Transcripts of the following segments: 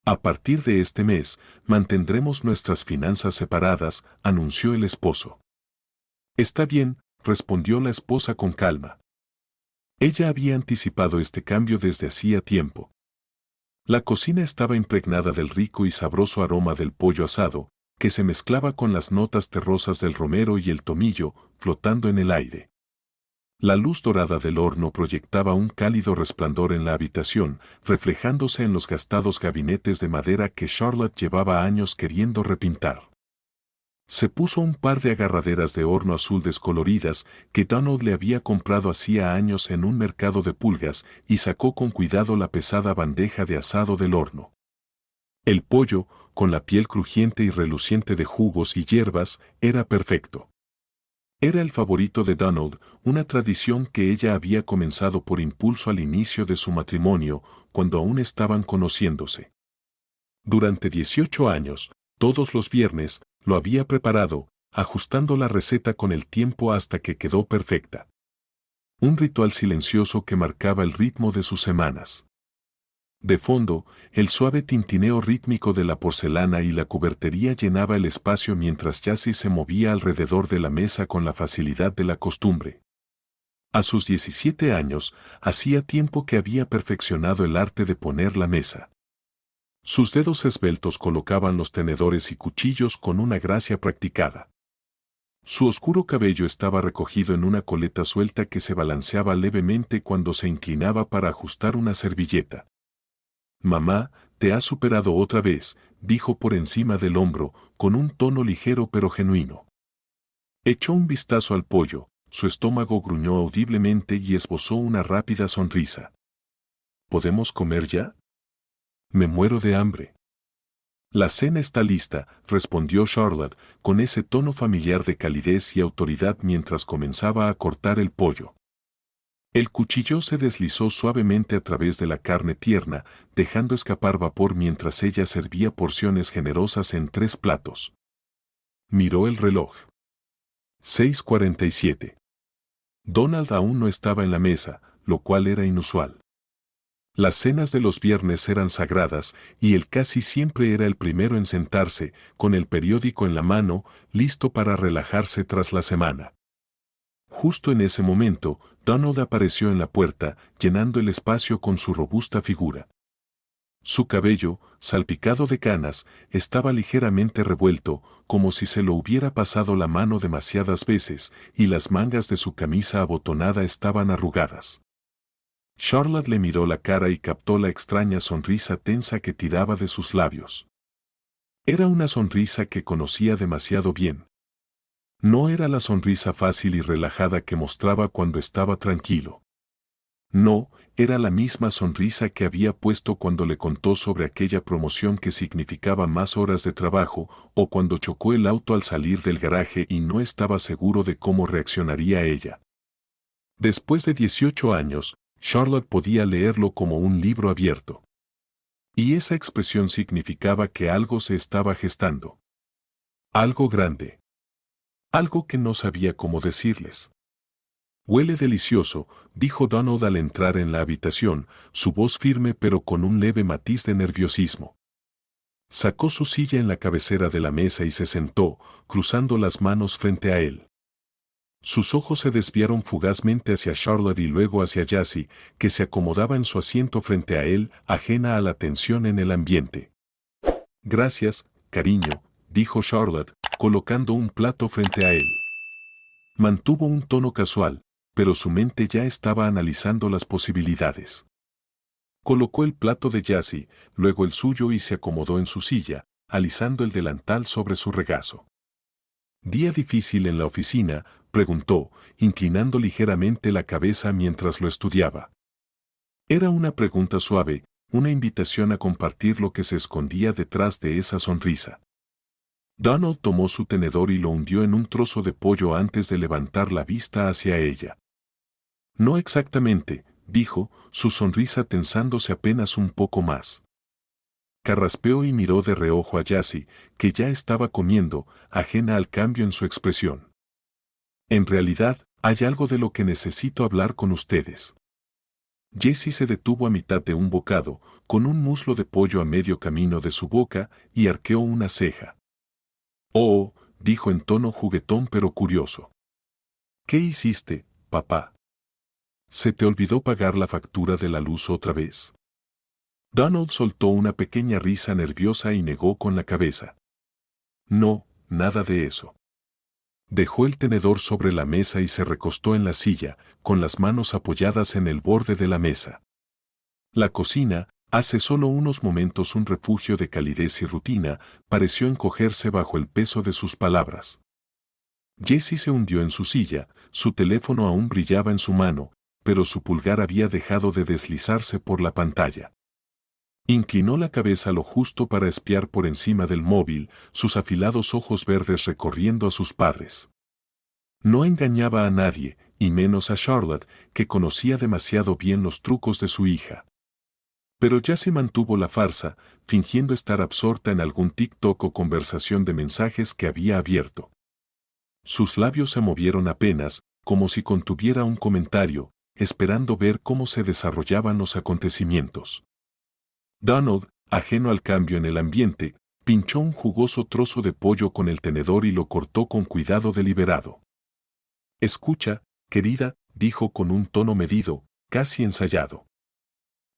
A partir de este mes, mantendremos nuestras finanzas separadas, anunció el esposo. Está bien, respondió la esposa con calma. Ella había anticipado este cambio desde hacía tiempo. La cocina estaba impregnada del rico y sabroso aroma del pollo asado, que se mezclaba con las notas terrosas del romero y el tomillo, flotando en el aire. La luz dorada del horno proyectaba un cálido resplandor en la habitación, reflejándose en los gastados gabinetes de madera que Charlotte llevaba años queriendo repintar. Se puso un par de agarraderas de horno azul descoloridas que Donald le había comprado hacía años en un mercado de pulgas y sacó con cuidado la pesada bandeja de asado del horno. El pollo, con la piel crujiente y reluciente de jugos y hierbas, era perfecto. Era el favorito de Donald, una tradición que ella había comenzado por impulso al inicio de su matrimonio, cuando aún estaban conociéndose. Durante 18 años, todos los viernes, lo había preparado, ajustando la receta con el tiempo hasta que quedó perfecta. Un ritual silencioso que marcaba el ritmo de sus semanas. De fondo, el suave tintineo rítmico de la porcelana y la cubertería llenaba el espacio mientras Jessie se movía alrededor de la mesa con la facilidad de la costumbre. A sus 17 años, hacía tiempo que había perfeccionado el arte de poner la mesa. Sus dedos esbeltos colocaban los tenedores y cuchillos con una gracia practicada. Su oscuro cabello estaba recogido en una coleta suelta que se balanceaba levemente cuando se inclinaba para ajustar una servilleta. «Mamá, te has superado otra vez», dijo por encima del hombro, con un tono ligero pero genuino. Echó un vistazo al pollo, su estómago gruñó audiblemente y esbozó una rápida sonrisa. «¿Podemos comer ya? Me muero de hambre». «La cena está lista», respondió Charlotte, con ese tono familiar de calidez y autoridad mientras comenzaba a cortar el pollo. El cuchillo se deslizó suavemente a través de la carne tierna, dejando escapar vapor mientras ella servía porciones generosas en 3 platos. Miró el reloj. 6:47. Donald aún no estaba en la mesa, lo cual era inusual. Las cenas de los viernes eran sagradas y él casi siempre era el primero en sentarse, con el periódico en la mano, listo para relajarse tras la semana. Justo en ese momento, Donald apareció en la puerta, llenando el espacio con su robusta figura. Su cabello, salpicado de canas, estaba ligeramente revuelto, como si se lo hubiera pasado la mano demasiadas veces, y las mangas de su camisa abotonada estaban arrugadas. Charlotte le miró la cara y captó la extraña sonrisa tensa que tiraba de sus labios. Era una sonrisa que conocía demasiado bien. No era la sonrisa fácil y relajada que mostraba cuando estaba tranquilo. No, era la misma sonrisa que había puesto cuando le contó sobre aquella promoción que significaba más horas de trabajo, o cuando chocó el auto al salir del garaje y no estaba seguro de cómo reaccionaría ella. Después de 18 años, Charlotte podía leerlo como un libro abierto. Y esa expresión significaba que algo se estaba gestando. Algo grande. Algo que no sabía cómo decirles. «Huele delicioso», dijo Donald al entrar en la habitación, su voz firme pero con un leve matiz de nerviosismo. Sacó su silla en la cabecera de la mesa y se sentó, cruzando las manos frente a él. Sus ojos se desviaron fugazmente hacia Charlotte y luego hacia Jessie, que se acomodaba en su asiento frente a él, ajena a la tensión en el ambiente. «Gracias, cariño», dijo Charlotte, colocando un plato frente a él. Mantuvo un tono casual, pero su mente ya estaba analizando las posibilidades. Colocó el plato de Jessie, luego el suyo y se acomodó en su silla, alisando el delantal sobre su regazo. «¿Día difícil en la oficina?», preguntó, inclinando ligeramente la cabeza mientras lo estudiaba. Era una pregunta suave, una invitación a compartir lo que se escondía detrás de esa sonrisa. Donald tomó su tenedor y lo hundió en un trozo de pollo antes de levantar la vista hacia ella. «No exactamente», dijo, su sonrisa tensándose apenas un poco más. Carraspeó y miró de reojo a Jessie, que ya estaba comiendo, ajena al cambio en su expresión. «En realidad, hay algo de lo que necesito hablar con ustedes». Jessie se detuvo a mitad de un bocado, con un muslo de pollo a medio camino de su boca, y arqueó una ceja. «Oh», dijo en tono juguetón pero curioso. «¿Qué hiciste, papá? ¿Se te olvidó pagar la factura de la luz otra vez?» Donald soltó una pequeña risa nerviosa y negó con la cabeza. «No, nada de eso». Dejó el tenedor sobre la mesa y se recostó en la silla, con las manos apoyadas en el borde de la mesa. La cocina, hace solo unos momentos un refugio de calidez y rutina, pareció encogerse bajo el peso de sus palabras. Jessie se hundió en su silla, su teléfono aún brillaba en su mano, pero su pulgar había dejado de deslizarse por la pantalla. Inclinó la cabeza lo justo para espiar por encima del móvil, sus afilados ojos verdes recorriendo a sus padres. No engañaba a nadie, y menos a Charlotte, que conocía demasiado bien los trucos de su hija. Pero ya se mantuvo la farsa, fingiendo estar absorta en algún TikTok o conversación de mensajes que había abierto. Sus labios se movieron apenas, como si contuviera un comentario, esperando ver cómo se desarrollaban los acontecimientos. Donald, ajeno al cambio en el ambiente, pinchó un jugoso trozo de pollo con el tenedor y lo cortó con cuidado deliberado. «Escucha, querida», dijo con un tono medido, casi ensayado.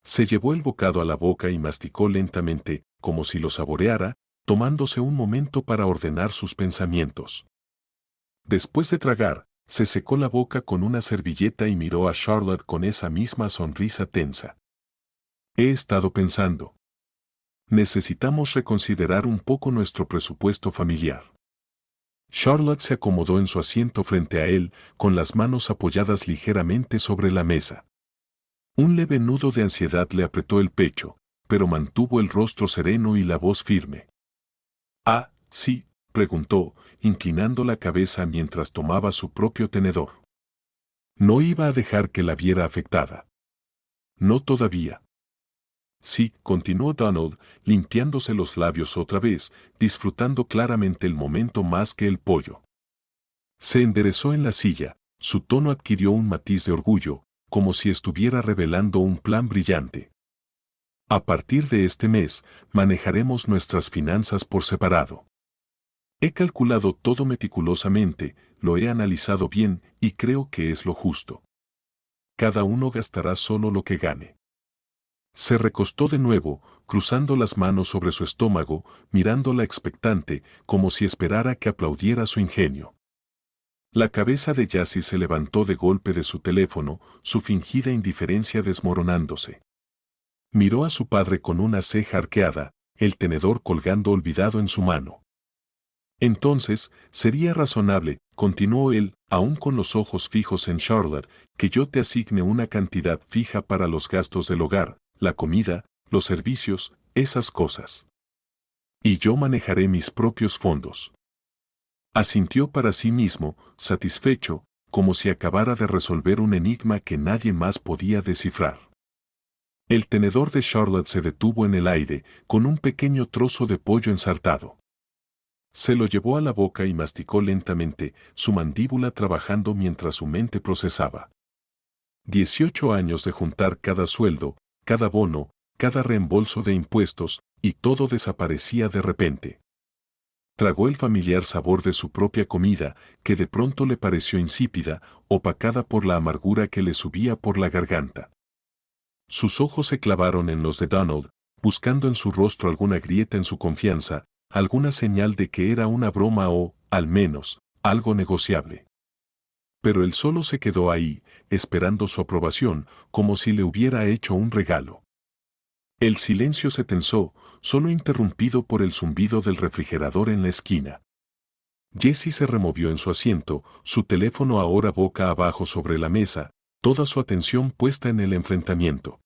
Se llevó el bocado a la boca y masticó lentamente, como si lo saboreara, tomándose un momento para ordenar sus pensamientos. Después de tragar, se secó la boca con una servilleta y miró a Charlotte con esa misma sonrisa tensa. «He estado pensando. Necesitamos reconsiderar un poco nuestro presupuesto familiar». Charlotte se acomodó en su asiento frente a él, con las manos apoyadas ligeramente sobre la mesa. Un leve nudo de ansiedad le apretó el pecho, pero mantuvo el rostro sereno y la voz firme. «Ah, sí», preguntó, inclinando la cabeza mientras tomaba su propio tenedor. No iba a dejar que la viera afectada. «No todavía». «Sí», continuó Donald, limpiándose los labios otra vez, disfrutando claramente el momento más que el pollo. Se enderezó en la silla, su tono adquirió un matiz de orgullo, como si estuviera revelando un plan brillante. «A partir de este mes, manejaremos nuestras finanzas por separado. He calculado todo meticulosamente, lo he analizado bien y creo que es lo justo. Cada uno gastará solo lo que gane». Se recostó de nuevo, cruzando las manos sobre su estómago, mirándola expectante, como si esperara que aplaudiera su ingenio. La cabeza de Jessie se levantó de golpe de su teléfono, su fingida indiferencia desmoronándose. Miró a su padre con una ceja arqueada, el tenedor colgando olvidado en su mano. «Entonces, sería razonable», continuó él, aún con los ojos fijos en Charlotte, «que yo te asigne una cantidad fija para los gastos del hogar, la comida, los servicios, esas cosas. Y yo manejaré mis propios fondos». Asintió para sí mismo, satisfecho, como si acabara de resolver un enigma que nadie más podía descifrar. El tenedor de Charlotte se detuvo en el aire, con un pequeño trozo de pollo ensartado. Se lo llevó a la boca y masticó lentamente, su mandíbula trabajando mientras su mente procesaba. 18 años de juntar cada sueldo, cada bono, cada reembolso de impuestos, y todo desaparecía de repente. Tragó el familiar sabor de su propia comida, que de pronto le pareció insípida, opacada por la amargura que le subía por la garganta. Sus ojos se clavaron en los de Donald, buscando en su rostro alguna grieta en su confianza, alguna señal de que era una broma o, al menos, algo negociable. Pero él solo se quedó ahí, esperando su aprobación, como si le hubiera hecho un regalo. El silencio se tensó, solo interrumpido por el zumbido del refrigerador en la esquina. Jessie se removió en su asiento, su teléfono ahora boca abajo sobre la mesa, toda su atención puesta en el enfrentamiento.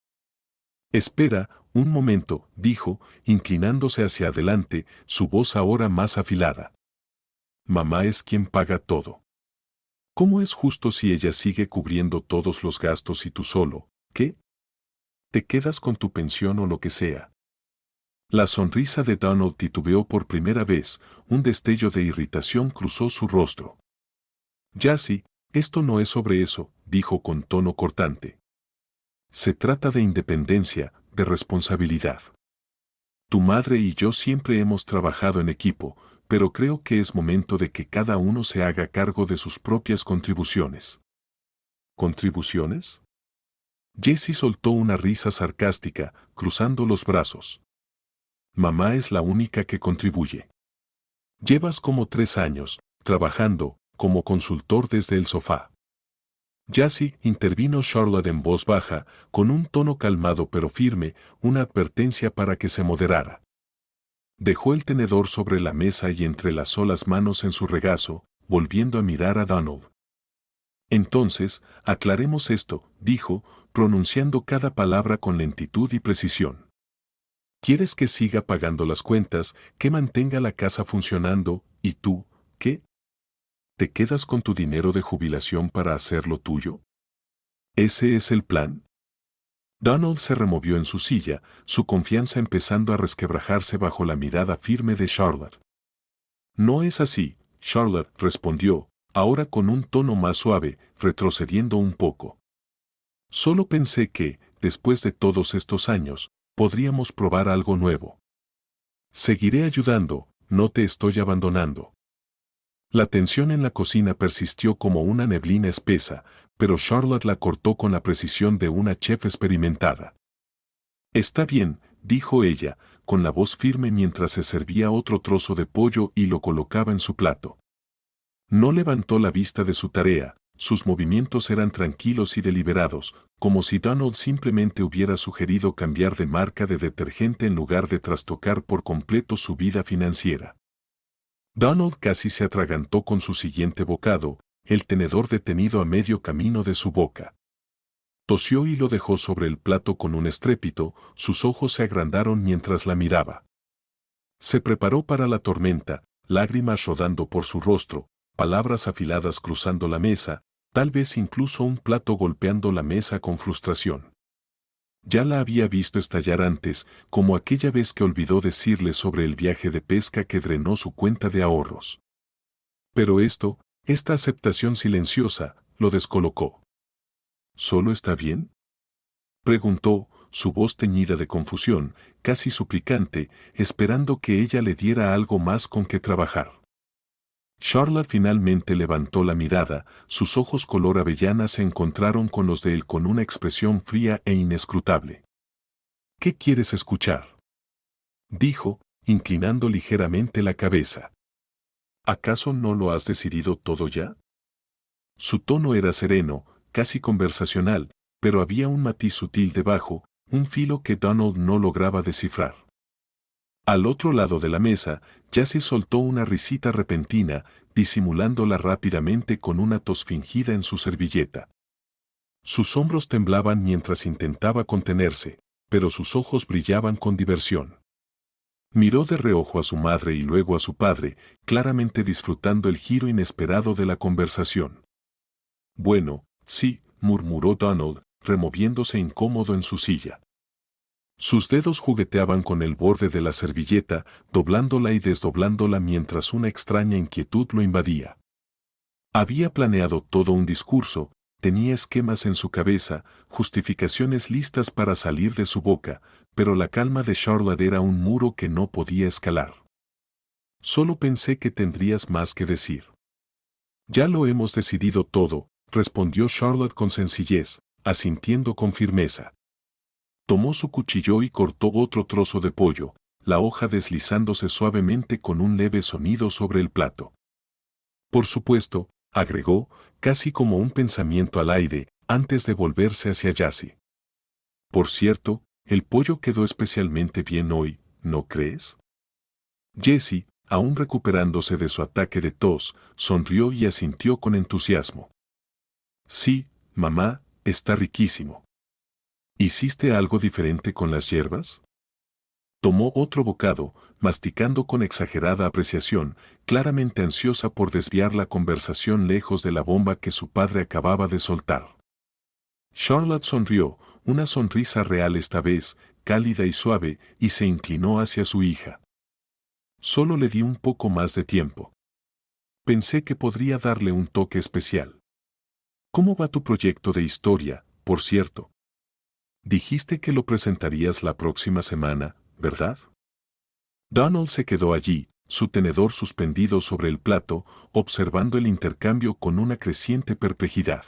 «Espera, un momento», dijo, inclinándose hacia adelante, su voz ahora más afilada. «Mamá es quien paga todo. ¿Cómo es justo si ella sigue cubriendo todos los gastos y tú solo, qué? Te quedas con tu pensión o lo que sea?» La sonrisa de Donald titubeó por primera vez, un destello de irritación cruzó su rostro. «Jessie, esto no es sobre eso», dijo con tono cortante. Se trata de independencia, de responsabilidad. Tu madre y yo siempre hemos trabajado en equipo, pero creo que es momento de que cada uno se haga cargo de sus propias contribuciones. ¿Contribuciones? Jessie soltó una risa sarcástica, cruzando los brazos. Mamá es la única que contribuye. Llevas como 3 años, trabajando, como consultor desde el sofá. Jessie, intervino Charlotte en voz baja, con un tono calmado pero firme, una advertencia para que se moderara. Dejó el tenedor sobre la mesa y entrelazó las manos en su regazo, volviendo a mirar a Donald. Entonces, aclaremos esto, dijo, pronunciando cada palabra con lentitud y precisión. ¿Quieres que siga pagando las cuentas, que mantenga la casa funcionando, y tú, qué? ¿Te quedas con tu dinero de jubilación para hacer lo tuyo? ¿Ese es el plan? Donald se removió en su silla, su confianza empezando a resquebrajarse bajo la mirada firme de Charlotte. No es así, Charlotte respondió, ahora con un tono más suave, retrocediendo un poco. Solo pensé que, después de todos estos años, podríamos probar algo nuevo. Seguiré ayudando, no te estoy abandonando. La tensión en la cocina persistió como una neblina espesa, pero Charlotte la cortó con la precisión de una chef experimentada. Está bien, dijo ella, con la voz firme mientras se servía otro trozo de pollo y lo colocaba en su plato. No levantó la vista de su tarea, sus movimientos eran tranquilos y deliberados, como si Donald simplemente hubiera sugerido cambiar de marca de detergente en lugar de trastocar por completo su vida financiera. Donald casi se atragantó con su siguiente bocado, el tenedor detenido a medio camino de su boca. Tosió y lo dejó sobre el plato con un estrépito, sus ojos se agrandaron mientras la miraba. Se preparó para la tormenta, lágrimas rodando por su rostro, palabras afiladas cruzando la mesa, tal vez incluso un plato golpeando la mesa con frustración. Ya la había visto estallar antes, como aquella vez que olvidó decirle sobre el viaje de pesca que drenó su cuenta de ahorros. Pero esta aceptación silenciosa, lo descolocó. ¿Solo está bien? Preguntó, su voz teñida de confusión, casi suplicante, esperando que ella le diera algo más con que trabajar. Charlotte finalmente levantó la mirada, sus ojos color avellana se encontraron con los de él con una expresión fría e inescrutable. ¿Qué quieres escuchar? Dijo, inclinando ligeramente la cabeza. ¿Acaso no lo has decidido todo ya? Su tono era sereno, casi conversacional, pero había un matiz sutil debajo, un filo que Donald no lograba descifrar. Al otro lado de la mesa, Jessie soltó una risita repentina, disimulándola rápidamente con una tos fingida en su servilleta. Sus hombros temblaban mientras intentaba contenerse, pero sus ojos brillaban con diversión. Miró de reojo a su madre y luego a su padre, claramente disfrutando el giro inesperado de la conversación. Bueno, sí, murmuró Donald, removiéndose incómodo en su silla. Sus dedos jugueteaban con el borde de la servilleta, doblándola y desdoblándola mientras una extraña inquietud lo invadía. Había planeado todo un discurso, tenía esquemas en su cabeza, justificaciones listas para salir de su boca, pero la calma de Charlotte era un muro que no podía escalar. Solo pensé que tendrías más que decir. Ya lo hemos decidido todo, respondió Charlotte con sencillez, asintiendo con firmeza. Tomó su cuchillo y cortó otro trozo de pollo, la hoja deslizándose suavemente con un leve sonido sobre el plato. Por supuesto, agregó, casi como un pensamiento al aire, antes de volverse hacia Jessie. Por cierto, el pollo quedó especialmente bien hoy, ¿no crees? Jessie, aún recuperándose de su ataque de tos, sonrió y asintió con entusiasmo. Sí, mamá, está riquísimo. ¿Hiciste algo diferente con las hierbas? Tomó otro bocado, masticando con exagerada apreciación, claramente ansiosa por desviar la conversación lejos de la bomba que su padre acababa de soltar. Charlotte sonrió, una sonrisa real esta vez, cálida y suave, y se inclinó hacia su hija. Solo le di un poco más de tiempo. Pensé que podría darle un toque especial. ¿Cómo va tu proyecto de historia, por cierto? Dijiste que lo presentarías la próxima semana, ¿verdad? Donald se quedó allí, su tenedor suspendido sobre el plato, observando el intercambio con una creciente perplejidad.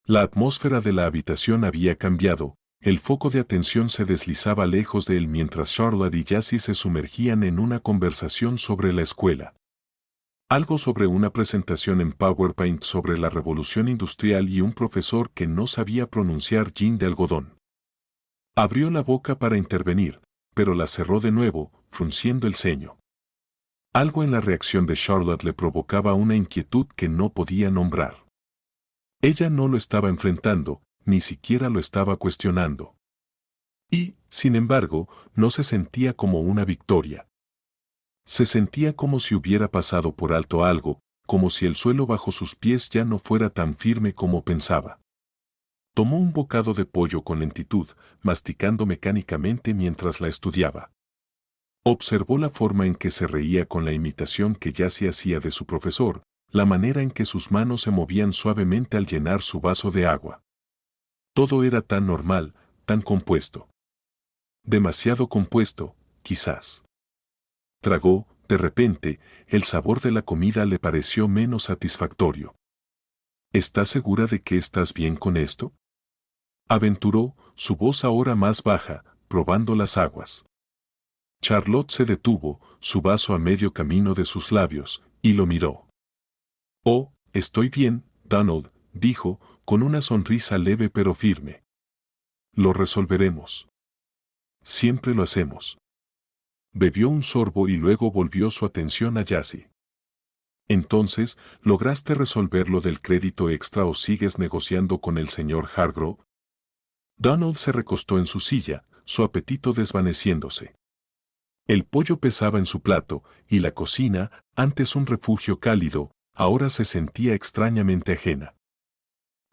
La atmósfera de la habitación había cambiado, el foco de atención se deslizaba lejos de él mientras Charlotte y Jessie se sumergían en una conversación sobre la escuela. Algo sobre una presentación en PowerPoint sobre la revolución industrial y un profesor que no sabía pronunciar gin de algodón. Abrió la boca para intervenir, pero la cerró de nuevo, frunciendo el ceño. Algo en la reacción de Charlotte le provocaba una inquietud que no podía nombrar. Ella no lo estaba enfrentando, ni siquiera lo estaba cuestionando. Y, sin embargo, no se sentía como una victoria. Se sentía como si hubiera pasado por alto algo, como si el suelo bajo sus pies ya no fuera tan firme como pensaba. Tomó un bocado de pollo con lentitud, masticando mecánicamente mientras la estudiaba. Observó la forma en que se reía con la imitación que ya se hacía de su profesor, la manera en que sus manos se movían suavemente al llenar su vaso de agua. Todo era tan normal, tan compuesto. Demasiado compuesto, quizás. Tragó, de repente, el sabor de la comida le pareció menos satisfactorio. ¿Estás segura de que estás bien con esto? Aventuró, su voz ahora más baja, probando las aguas. Charlotte se detuvo, su vaso a medio camino de sus labios, y lo miró. Oh, estoy bien, Donald, dijo, con una sonrisa leve pero firme. Lo resolveremos. Siempre lo hacemos. Bebió un sorbo y luego volvió su atención a Jessie. Entonces, ¿lograste resolver lo del crédito extra o sigues negociando con el señor Hargrove? Donald se recostó en su silla, su apetito desvaneciéndose. El pollo pesaba en su plato, y la cocina, antes un refugio cálido, ahora se sentía extrañamente ajena.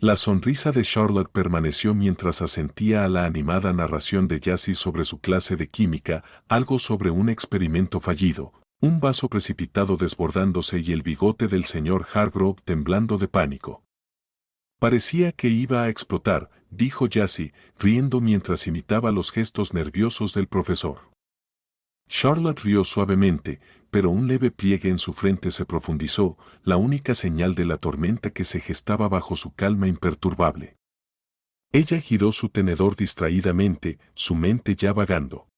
La sonrisa de Charlotte permaneció mientras asentía a la animada narración de Jessie sobre su clase de química, algo sobre un experimento fallido, un vaso precipitado desbordándose y el bigote del señor Hargrove temblando de pánico. Parecía que iba a explotar, dijo Jessie, riendo mientras imitaba los gestos nerviosos del profesor. Charlotte rió suavemente, pero un leve pliegue en su frente se profundizó, la única señal de la tormenta que se gestaba bajo su calma imperturbable. Ella giró su tenedor distraídamente, su mente ya vagando.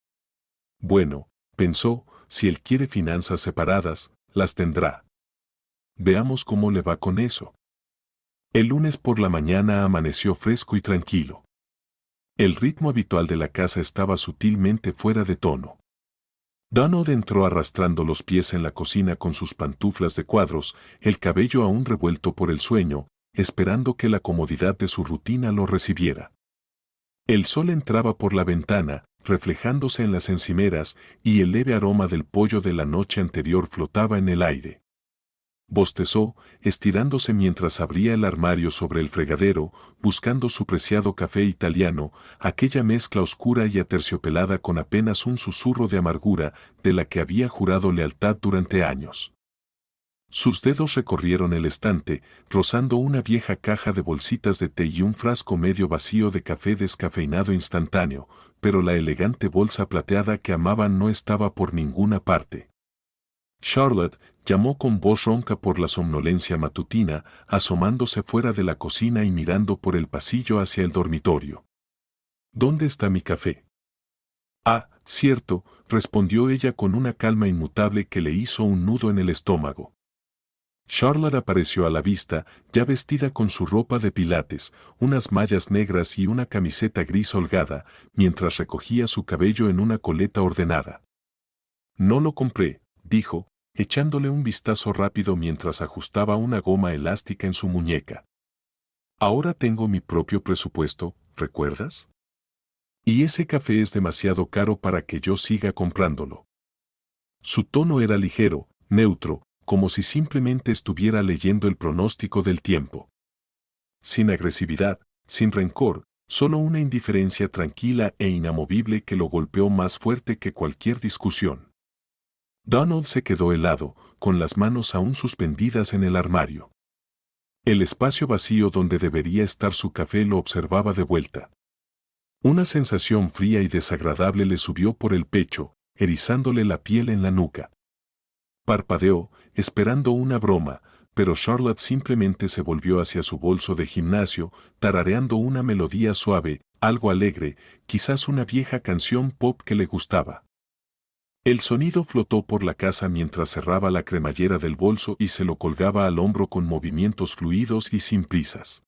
Bueno, pensó, si él quiere finanzas separadas, las tendrá. Veamos cómo le va con eso. El lunes por la mañana amaneció fresco y tranquilo. El ritmo habitual de la casa estaba sutilmente fuera de tono. Donald entró arrastrando los pies en la cocina con sus pantuflas de cuadros, el cabello aún revuelto por el sueño, esperando que la comodidad de su rutina lo recibiera. El sol entraba por la ventana, reflejándose en las encimeras, y el leve aroma del pollo de la noche anterior flotaba en el aire. Bostezó, estirándose mientras abría el armario sobre el fregadero, buscando su preciado café italiano, aquella mezcla oscura y aterciopelada con apenas un susurro de amargura de la que había jurado lealtad durante años. Sus dedos recorrieron el estante, rozando una vieja caja de bolsitas de té y un frasco medio vacío de café descafeinado instantáneo, pero la elegante bolsa plateada que amaban no estaba por ninguna parte. Charlotte llamó con voz ronca por la somnolencia matutina, asomándose fuera de la cocina y mirando por el pasillo hacia el dormitorio. ¿Dónde está mi café? Ah, cierto, respondió ella con una calma inmutable que le hizo un nudo en el estómago. Charlotte apareció a la vista, ya vestida con su ropa de pilates, unas mallas negras y una camiseta gris holgada, mientras recogía su cabello en una coleta ordenada. No lo compré, dijo, echándole un vistazo rápido mientras ajustaba una goma elástica en su muñeca. Ahora tengo mi propio presupuesto, ¿recuerdas? Y ese café es demasiado caro para que yo siga comprándolo. Su tono era ligero, neutro, como si simplemente estuviera leyendo el pronóstico del tiempo. Sin agresividad, sin rencor, solo una indiferencia tranquila e inamovible que lo golpeó más fuerte que cualquier discusión. Donald se quedó helado, con las manos aún suspendidas en el armario. El espacio vacío donde debería estar su café lo observaba de vuelta. Una sensación fría y desagradable le subió por el pecho, erizándole la piel en la nuca. Parpadeó, esperando una broma, pero Charlotte simplemente se volvió hacia su bolso de gimnasio, tarareando una melodía suave, algo alegre, quizás una vieja canción pop que le gustaba. El sonido flotó por la casa mientras cerraba la cremallera del bolso y se lo colgaba al hombro con movimientos fluidos y sin prisas.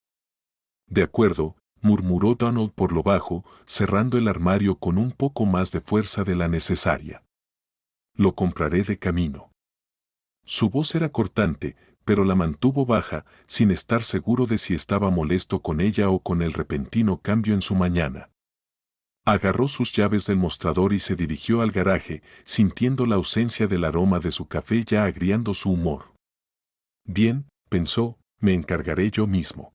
De acuerdo, murmuró Donald por lo bajo, cerrando el armario con un poco más de fuerza de la necesaria. Lo compraré de camino. Su voz era cortante, pero la mantuvo baja, sin estar seguro de si estaba molesto con ella o con el repentino cambio en su mañana. Agarró sus llaves del mostrador y se dirigió al garaje, sintiendo la ausencia del aroma de su café ya agriando su humor. Bien, pensó, me encargaré yo mismo.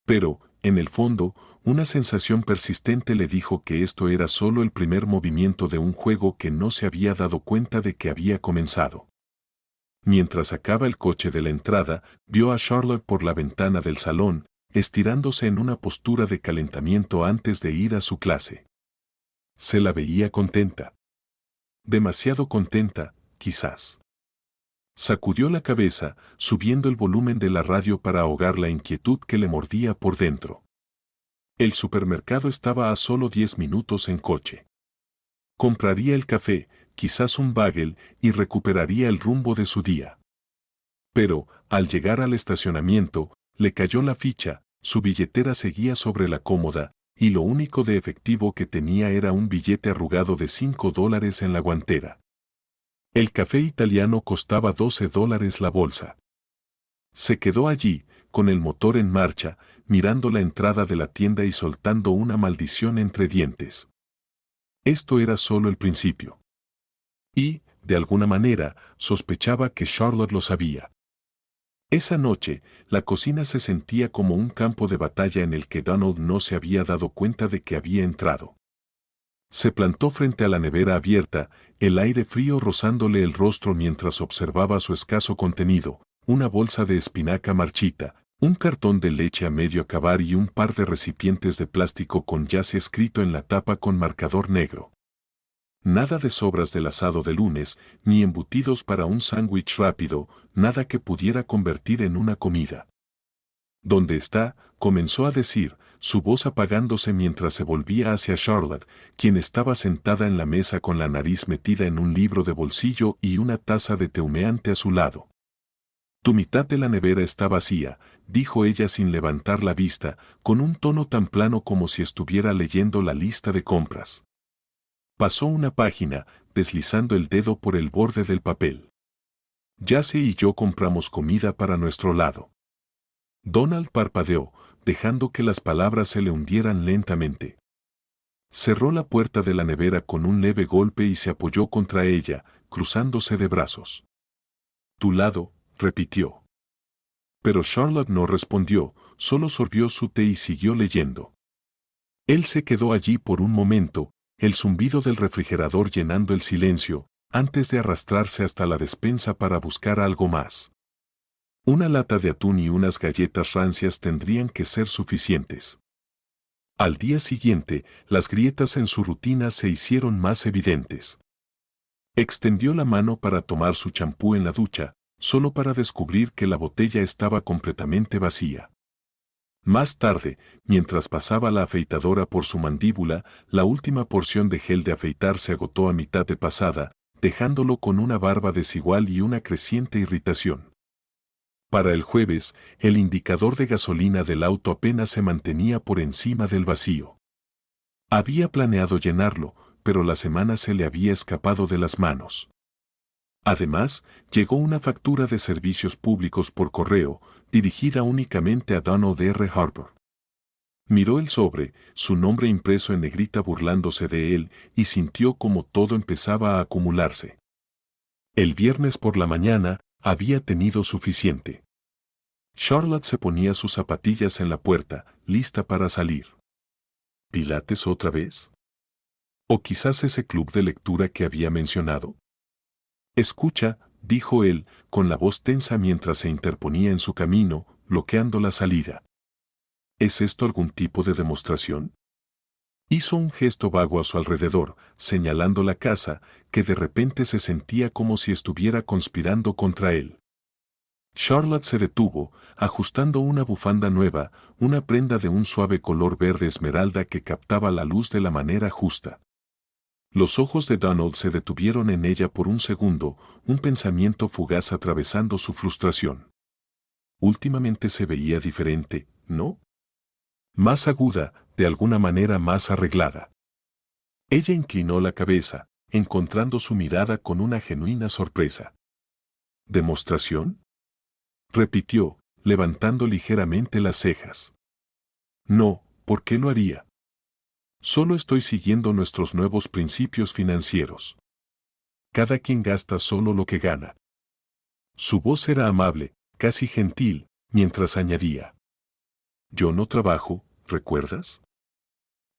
Pero, en el fondo, una sensación persistente le dijo que esto era solo el primer movimiento de un juego que no se había dado cuenta de que había comenzado. Mientras sacaba el coche de la entrada, vio a Charlotte por la ventana del salón, estirándose en una postura de calentamiento antes de ir a su clase. Se la veía contenta. Demasiado contenta, quizás. Sacudió la cabeza, subiendo el volumen de la radio para ahogar la inquietud que le mordía por dentro. El supermercado estaba a solo 10 minutos en coche. Compraría el café, quizás un bagel, y recuperaría el rumbo de su día. Pero, al llegar al estacionamiento, le cayó la ficha, su billetera seguía sobre la cómoda, y lo único de efectivo que tenía era un billete arrugado de $5 en la guantera. El café italiano costaba $12 la bolsa. Se quedó allí, con el motor en marcha, mirando la entrada de la tienda y soltando una maldición entre dientes. Esto era solo el principio. Y, de alguna manera, sospechaba que Charlotte lo sabía. Esa noche, la cocina se sentía como un campo de batalla en el que Donald no se había dado cuenta de que había entrado. Se plantó frente a la nevera abierta, el aire frío rozándole el rostro mientras observaba su escaso contenido, una bolsa de espinaca marchita, un cartón de leche a medio acabar y un par de recipientes de plástico con jazz escrito en la tapa con marcador negro. Nada de sobras del asado de lunes, ni embutidos para un sándwich rápido, nada que pudiera convertir en una comida. ¿Dónde está?, comenzó a decir, su voz apagándose mientras se volvía hacia Charlotte, quien estaba sentada en la mesa con la nariz metida en un libro de bolsillo y una taza de té humeante a su lado. Tu mitad de la nevera está vacía, dijo ella sin levantar la vista, con un tono tan plano como si estuviera leyendo la lista de compras. Pasó una página, deslizando el dedo por el borde del papel. Jace y yo compramos comida para nuestro lado. Donald parpadeó, dejando que las palabras se le hundieran lentamente. Cerró la puerta de la nevera con un leve golpe y se apoyó contra ella, cruzándose de brazos. Tu lado, repitió. Pero Charlotte no respondió, solo sorbió su té y siguió leyendo. Él se quedó allí por un momento, el zumbido del refrigerador llenando el silencio, antes de arrastrarse hasta la despensa para buscar algo más. Una lata de atún y unas galletas rancias tendrían que ser suficientes. Al día siguiente, las grietas en su rutina se hicieron más evidentes. Extendió la mano para tomar su champú en la ducha, solo para descubrir que la botella estaba completamente vacía. Más tarde, mientras pasaba la afeitadora por su mandíbula, la última porción de gel de afeitar se agotó a mitad de pasada, dejándolo con una barba desigual y una creciente irritación. Para el jueves, el indicador de gasolina del auto apenas se mantenía por encima del vacío. Había planeado llenarlo, pero la semana se le había escapado de las manos. Además, llegó una factura de servicios públicos por correo, dirigida únicamente a Donald R. Harper. Miró el sobre, su nombre impreso en negrita burlándose de él, y sintió como todo empezaba a acumularse. El viernes por la mañana, había tenido suficiente. Charlotte se ponía sus zapatillas en la puerta, lista para salir. ¿Pilates otra vez? ¿O quizás ese club de lectura que había mencionado? Escucha, dijo él, con la voz tensa mientras se interponía en su camino, bloqueando la salida. ¿Es esto algún tipo de demostración? Hizo un gesto vago a su alrededor, señalando la casa, que de repente se sentía como si estuviera conspirando contra él. Charlotte se detuvo, ajustando una bufanda nueva, una prenda de un suave color verde esmeralda que captaba la luz de la manera justa. Los ojos de Donald se detuvieron en ella por un segundo, un pensamiento fugaz atravesando su frustración. Últimamente se veía diferente, ¿no? Más aguda, de alguna manera más arreglada. Ella inclinó la cabeza, encontrando su mirada con una genuina sorpresa. ¿Demostración?, repitió, levantando ligeramente las cejas. No, ¿por qué lo haría? Solo estoy siguiendo nuestros nuevos principios financieros. Cada quien gasta solo lo que gana. Su voz era amable, casi gentil, mientras añadía: yo no trabajo, ¿recuerdas?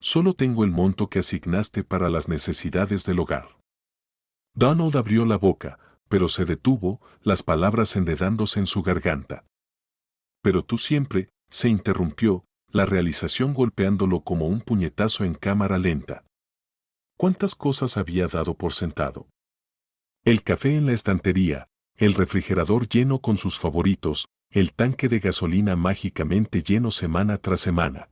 Solo tengo el monto que asignaste para las necesidades del hogar. Donald abrió la boca, pero se detuvo, las palabras enredándose en su garganta. Pero tú siempre, se interrumpió, la realización golpeándolo como un puñetazo en cámara lenta. ¿Cuántas cosas había dado por sentado? El café en la estantería, el refrigerador lleno con sus favoritos, el tanque de gasolina mágicamente lleno semana tras semana.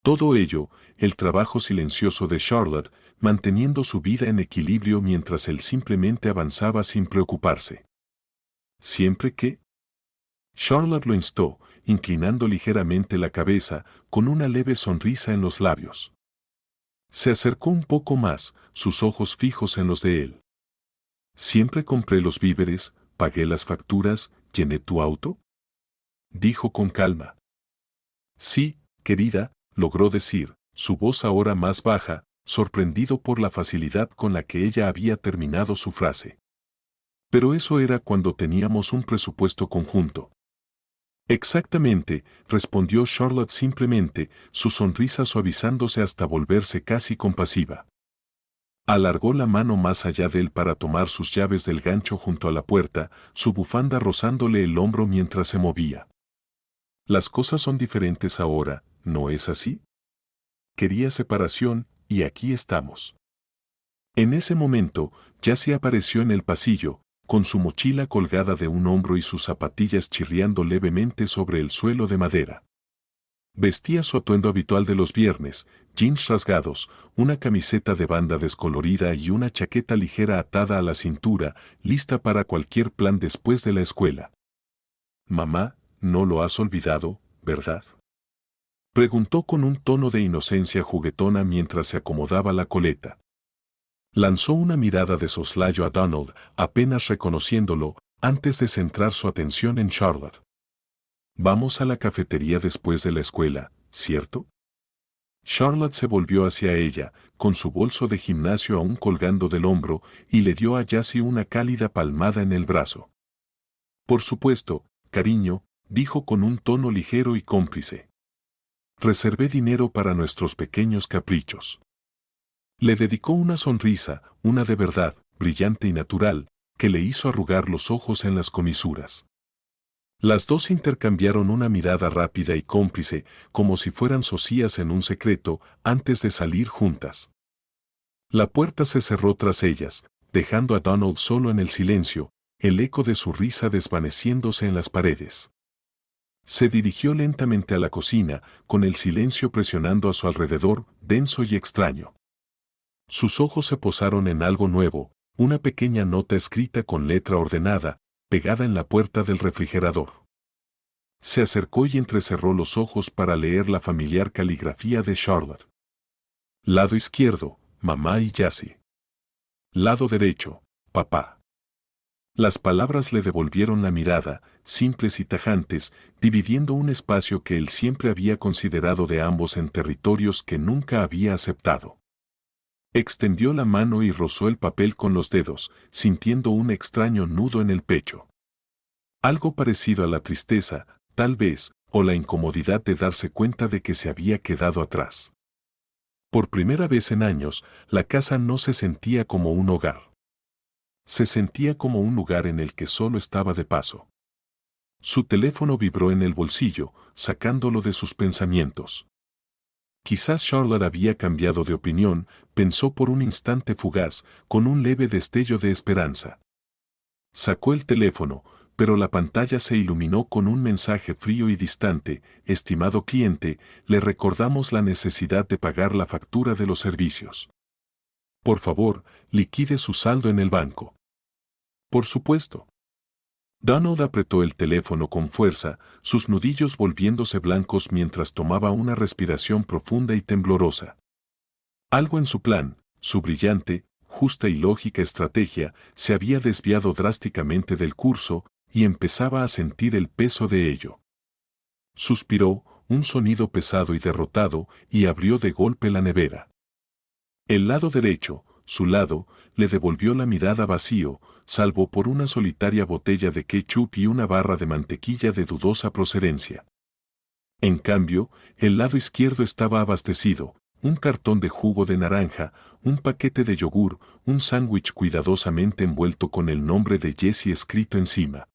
Todo ello, el trabajo silencioso de Charlotte, manteniendo su vida en equilibrio mientras él simplemente avanzaba sin preocuparse. ¿Siempre qué? Charlotte lo instó, inclinando ligeramente la cabeza, con una leve sonrisa en los labios. Se acercó un poco más, sus ojos fijos en los de él. Siempre compré los víveres, pagué las facturas, llené tu auto, dijo con calma. Sí, querida, logró decir, su voz ahora más baja, sorprendido por la facilidad con la que ella había terminado su frase. Pero eso era cuando teníamos un presupuesto conjunto. Exactamente, respondió Charlotte simplemente, su sonrisa suavizándose hasta volverse casi compasiva. Alargó la mano más allá de él para tomar sus llaves del gancho junto a la puerta, su bufanda rozándole el hombro mientras se movía. Las cosas son diferentes ahora, ¿no es así? Quería separación, y aquí estamos. En ese momento, Jessie apareció en el pasillo, con su mochila colgada de un hombro y sus zapatillas chirriando levemente sobre el suelo de madera. Vestía su atuendo habitual de los viernes, jeans rasgados, una camiseta de banda descolorida y una chaqueta ligera atada a la cintura, lista para cualquier plan después de la escuela. Mamá, no lo has olvidado, ¿verdad?, preguntó con un tono de inocencia juguetona mientras se acomodaba la coleta. Lanzó una mirada de soslayo a Donald, apenas reconociéndolo, antes de centrar su atención en Charlotte. Vamos a la cafetería después de la escuela, ¿cierto? Charlotte se volvió hacia ella, con su bolso de gimnasio aún colgando del hombro, y le dio a Jessie una cálida palmada en el brazo. Por supuesto, cariño, dijo con un tono ligero y cómplice. Reservé dinero para nuestros pequeños caprichos. Le dedicó una sonrisa, una de verdad, brillante y natural, que le hizo arrugar los ojos en las comisuras. Las dos intercambiaron una mirada rápida y cómplice, como si fueran socias en un secreto, antes de salir juntas. La puerta se cerró tras ellas, dejando a Donald solo en el silencio, el eco de su risa desvaneciéndose en las paredes. Se dirigió lentamente a la cocina, con el silencio presionando a su alrededor, denso y extraño. Sus ojos se posaron en algo nuevo, una pequeña nota escrita con letra ordenada, pegada en la puerta del refrigerador. Se acercó y entrecerró los ojos para leer la familiar caligrafía de Charlotte. Lado izquierdo, mamá y Jessie. Lado derecho, papá. Las palabras le devolvieron la mirada, simples y tajantes, dividiendo un espacio que él siempre había considerado de ambos en territorios que nunca había aceptado. Extendió la mano y rozó el papel con los dedos, sintiendo un extraño nudo en el pecho. Algo parecido a la tristeza, tal vez, o la incomodidad de darse cuenta de que se había quedado atrás. Por primera vez en años, la casa no se sentía como un hogar. Se sentía como un lugar en el que solo estaba de paso. Su teléfono vibró en el bolsillo, sacándolo de sus pensamientos. Quizás Charlotte había cambiado de opinión, pensó por un instante fugaz, con un leve destello de esperanza. Sacó el teléfono, pero la pantalla se iluminó con un mensaje frío y distante: estimado cliente, le recordamos la necesidad de pagar la factura de los servicios. Por favor, liquide su saldo en el banco. Por supuesto. Donald apretó el teléfono con fuerza, sus nudillos volviéndose blancos mientras tomaba una respiración profunda y temblorosa. Algo en su plan, su brillante, justa y lógica estrategia, se había desviado drásticamente del curso, y empezaba a sentir el peso de ello. Suspiró, un sonido pesado y derrotado, y abrió de golpe la nevera. El lado derecho, su lado, le devolvió la mirada vacío, salvo por una solitaria botella de ketchup y una barra de mantequilla de dudosa procedencia. En cambio, el lado izquierdo estaba abastecido: un cartón de jugo de naranja, un paquete de yogur, un sándwich cuidadosamente envuelto con el nombre de Jessie escrito encima.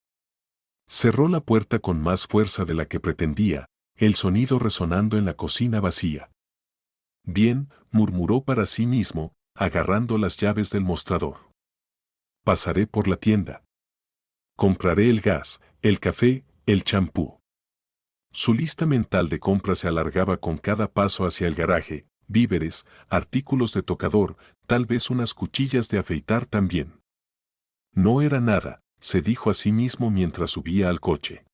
Cerró la puerta con más fuerza de la que pretendía, el sonido resonando en la cocina vacía. Bien, murmuró para sí mismo, agarrando las llaves del mostrador. Pasaré por la tienda. Compraré el gas, el café, el champú. Su lista mental de compras se alargaba con cada paso hacia el garaje: víveres, artículos de tocador, tal vez unas cuchillas de afeitar también. No era nada, se dijo a sí mismo mientras subía al coche.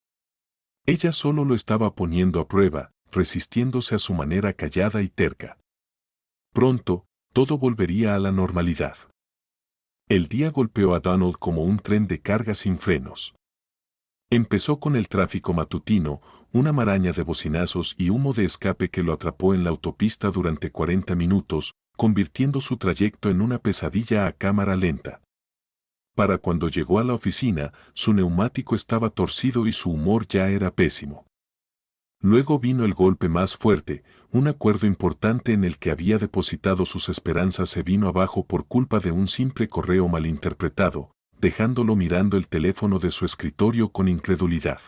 Ella solo lo estaba poniendo a prueba, resistiéndose a su manera callada y terca. Pronto, todo volvería a la normalidad. El día golpeó a Donald como un tren de carga sin frenos. Empezó con el tráfico matutino, una maraña de bocinazos y humo de escape que lo atrapó en la autopista durante 40 minutos, convirtiendo su trayecto en una pesadilla a cámara lenta. Para cuando llegó a la oficina, su neumático estaba torcido y su humor ya era pésimo. Luego vino el golpe más fuerte: un acuerdo importante en el que había depositado sus esperanzas se vino abajo por culpa de un simple correo malinterpretado, dejándolo mirando el teléfono de su escritorio con incredulidad.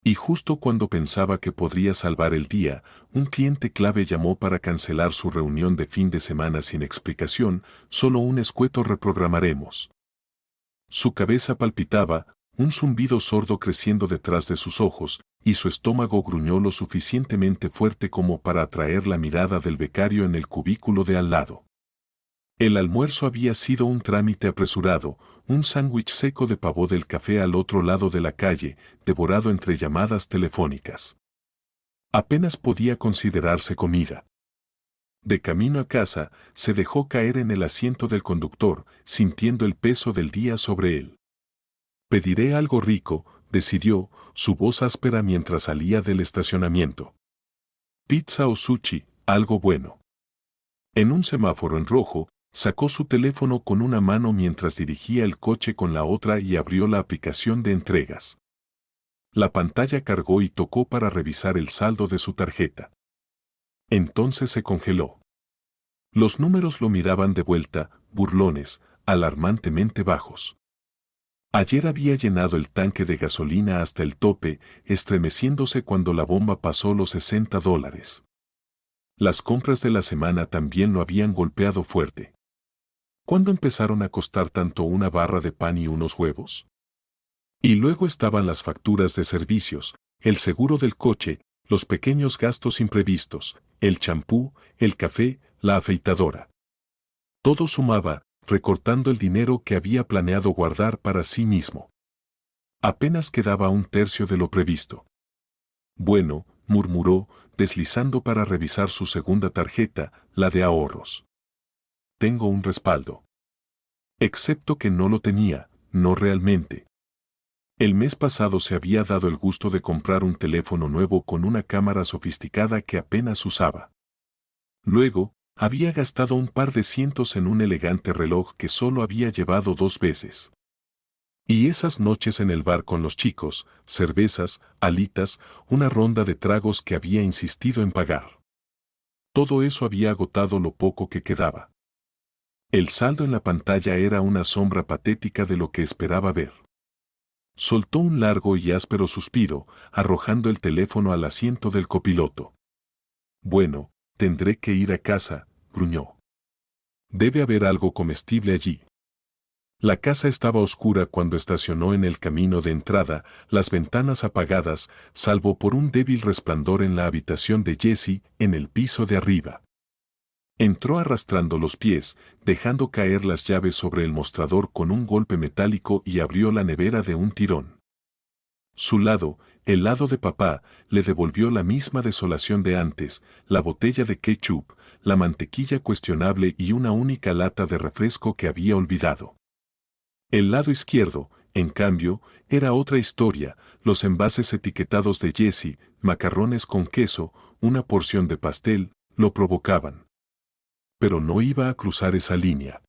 Y justo cuando pensaba que podría salvar el día, un cliente clave llamó para cancelar su reunión de fin de semana sin explicación: solo un escueto reprogramaremos. Su cabeza palpitaba, un zumbido sordo creciendo detrás de sus ojos, y su estómago gruñó lo suficientemente fuerte como para atraer la mirada del becario en el cubículo de al lado. El almuerzo había sido un trámite apresurado: un sándwich seco de pavo del café al otro lado de la calle, devorado entre llamadas telefónicas. Apenas podía considerarse comida. De camino a casa, se dejó caer en el asiento del conductor, sintiendo el peso del día sobre él. Pediré algo rico, decidió, su voz áspera mientras salía del estacionamiento. Pizza o sushi, algo bueno. En un semáforo en rojo, sacó su teléfono con una mano mientras dirigía el coche con la otra y abrió la aplicación de entregas. La pantalla cargó y tocó para revisar el saldo de su tarjeta. Entonces se congeló. Los números lo miraban de vuelta, burlones, alarmantemente bajos. Ayer había llenado el tanque de gasolina hasta el tope, estremeciéndose cuando la bomba pasó los $60. Las compras de la semana también lo habían golpeado fuerte. ¿Cuándo empezaron a costar tanto una barra de pan y unos huevos? Y luego estaban las facturas de servicios, el seguro del coche, los pequeños gastos imprevistos, el champú, el café, la afeitadora. Todo sumaba, recortando el dinero que había planeado guardar para sí mismo. Apenas quedaba un tercio de lo previsto. Bueno, murmuró, deslizando para revisar su segunda tarjeta, la de ahorros. Tengo un respaldo. Excepto que no lo tenía, no realmente. El mes pasado se había dado el gusto de comprar un teléfono nuevo con una cámara sofisticada que apenas usaba. Luego, había gastado un par de cientos en un elegante reloj que solo había llevado 2 veces. Y esas noches en el bar con los chicos, cervezas, alitas, una ronda de tragos que había insistido en pagar. Todo eso había agotado lo poco que quedaba. El saldo en la pantalla era una sombra patética de lo que esperaba ver. Soltó un largo y áspero suspiro, arrojando el teléfono al asiento del copiloto. Bueno, tendré que ir a casa, gruñó. Debe haber algo comestible allí. La casa estaba oscura cuando estacionó en el camino de entrada, las ventanas apagadas, salvo por un débil resplandor en la habitación de Jessie, en el piso de arriba. Entró arrastrando los pies, dejando caer las llaves sobre el mostrador con un golpe metálico y abrió la nevera de un tirón. Su lado, el lado de papá, le devolvió la misma desolación de antes, la botella de ketchup, la mantequilla cuestionable y una única lata de refresco que había olvidado. El lado izquierdo, en cambio, era otra historia, los envases etiquetados de Jessie, macarrones con queso, una porción de pastel, lo provocaban. Pero no iba a cruzar esa línea.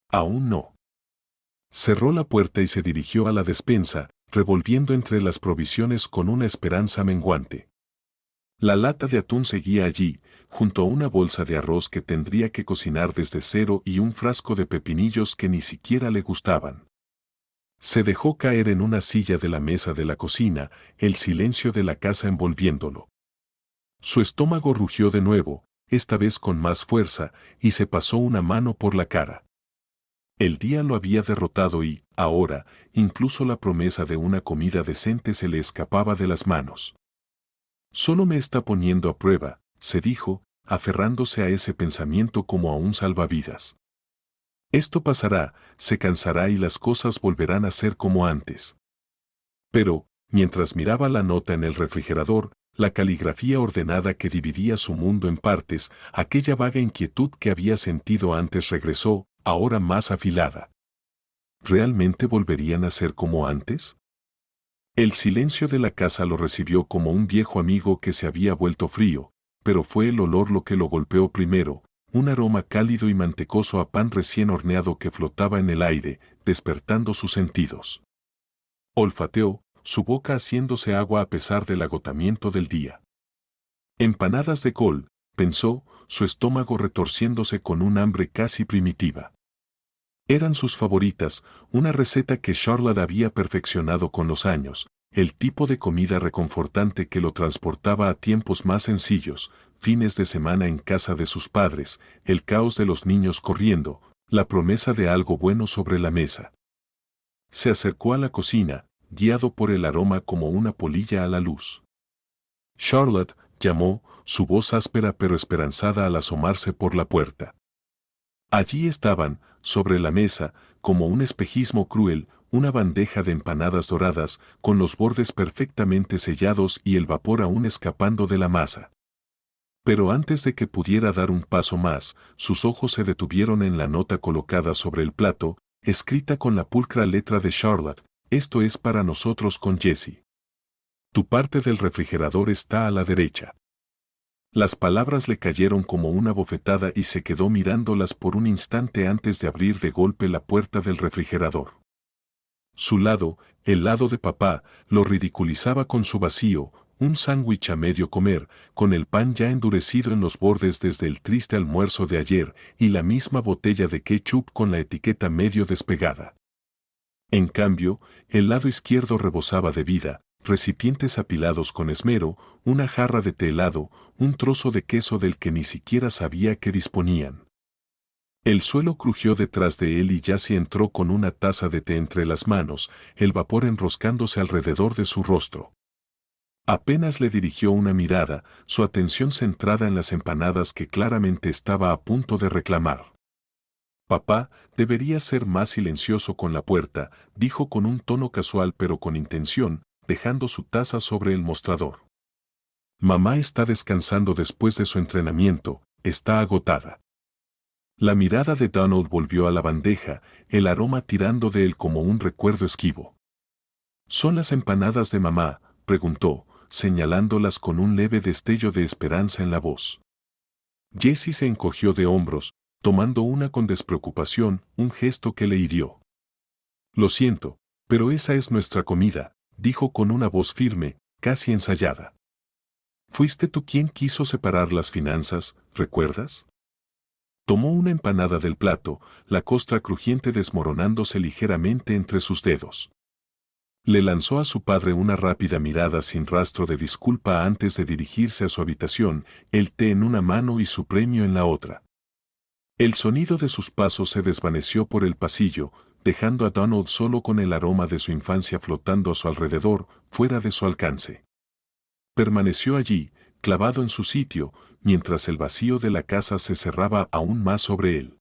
Aún no. Cerró la puerta y se dirigió a la despensa, revolviendo entre las provisiones con una esperanza menguante. La lata de atún seguía allí, junto a una bolsa de arroz que tendría que cocinar desde cero y un frasco de pepinillos que ni siquiera le gustaban. Se dejó caer en una silla de la mesa de la cocina, el silencio de la casa envolviéndolo. Su estómago rugió de nuevo, esta vez con más fuerza, y se pasó una mano por la cara. El día lo había derrotado y, ahora, incluso la promesa de una comida decente se le escapaba de las manos. Solo me está poniendo a prueba, se dijo, aferrándose a ese pensamiento como a un salvavidas. Esto pasará, se cansará y las cosas volverán a ser como antes. Pero, mientras miraba la nota en el refrigerador, la caligrafía ordenada que dividía su mundo en partes, aquella vaga inquietud que había sentido antes regresó, ahora más afilada. ¿Realmente volverían a ser como antes? El silencio de la casa lo recibió como un viejo amigo que se había vuelto frío, pero fue el olor lo que lo golpeó primero, un aroma cálido y mantecoso a pan recién horneado que flotaba en el aire, despertando sus sentidos. Olfateó, su boca haciéndose agua a pesar del agotamiento del día. Empanadas de col, pensó, su estómago retorciéndose con un hambre casi primitiva. Eran sus favoritas, una receta que Charlotte había perfeccionado con los años, el tipo de comida reconfortante que lo transportaba a tiempos más sencillos, fines de semana en casa de sus padres, el caos de los niños corriendo, la promesa de algo bueno sobre la mesa. Se acercó a la cocina, guiado por el aroma como una polilla a la luz. Charlotte, llamó, su voz áspera pero esperanzada al asomarse por la puerta. Allí estaban, sobre la mesa, como un espejismo cruel, una bandeja de empanadas doradas, con los bordes perfectamente sellados y el vapor aún escapando de la masa. Pero antes de que pudiera dar un paso más, sus ojos se detuvieron en la nota colocada sobre el plato, escrita con la pulcra letra de Charlotte: esto es para nosotros con Jessie. Tu parte del refrigerador está a la derecha. Las palabras le cayeron como una bofetada y se quedó mirándolas por un instante antes de abrir de golpe la puerta del refrigerador. Su lado, el lado de papá, lo ridiculizaba con su vacío, un sándwich a medio comer, con el pan ya endurecido en los bordes desde el triste almuerzo de ayer y la misma botella de ketchup con la etiqueta medio despegada. En cambio, el lado izquierdo rebosaba de vida, recipientes apilados con esmero, una jarra de té helado, un trozo de queso del que ni siquiera sabía que disponían. El suelo crujió detrás de él y Jessie entró con una taza de té entre las manos, el vapor enroscándose alrededor de su rostro. Apenas le dirigió una mirada, su atención centrada en las empanadas que claramente estaba a punto de reclamar. Papá, debería ser más silencioso con la puerta, dijo con un tono casual pero con intención, dejando su taza sobre el mostrador. Mamá está descansando después de su entrenamiento, está agotada. La mirada de Donald volvió a la bandeja, el aroma tirando de él como un recuerdo esquivo. ¿Son las empanadas de mamá?, preguntó, señalándolas con un leve destello de esperanza en la voz. Jessie se encogió de hombros, tomando una con despreocupación, un gesto que le hirió. Lo siento, pero esa es nuestra comida, dijo con una voz firme, casi ensayada. Fuiste tú quien quiso separar las finanzas, ¿recuerdas? Tomó una empanada del plato, la costra crujiente desmoronándose ligeramente entre sus dedos. Le lanzó a su padre una rápida mirada sin rastro de disculpa antes de dirigirse a su habitación, el té en una mano y su premio en la otra. El sonido de sus pasos se desvaneció por el pasillo, dejando a Donald solo con el aroma de su infancia flotando a su alrededor, fuera de su alcance. Permaneció allí, clavado en su sitio, mientras el vacío de la casa se cerraba aún más sobre él.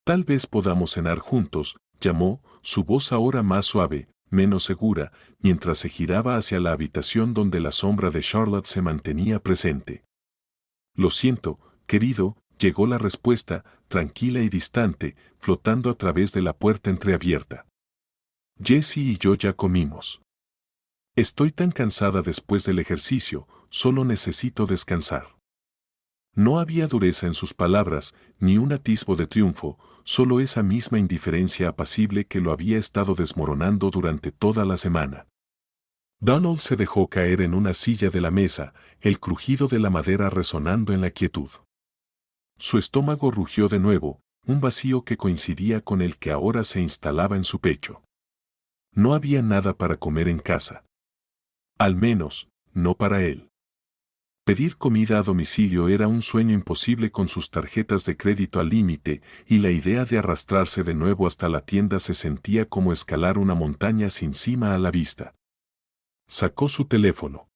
Tal vez podamos cenar juntos, llamó, su voz ahora más suave, menos segura, mientras se giraba hacia la habitación donde la sombra de Charlotte se mantenía presente. Lo siento, querido, llegó la respuesta, tranquila y distante, flotando a través de la puerta entreabierta. Jessie y yo ya comimos. Estoy tan cansada después del ejercicio, solo necesito descansar. No había dureza en sus palabras, ni un atisbo de triunfo, solo esa misma indiferencia apacible que lo había estado desmoronando durante toda la semana. Donald se dejó caer en una silla de la mesa, el crujido de la madera resonando en la quietud. Su estómago rugió de nuevo, un vacío que coincidía con el que ahora se instalaba en su pecho. No había nada para comer en casa. Al menos, no para él. Pedir comida a domicilio era un sueño imposible con sus tarjetas de crédito al límite, y la idea de arrastrarse de nuevo hasta la tienda se sentía como escalar una montaña sin cima a la vista. Sacó su teléfono.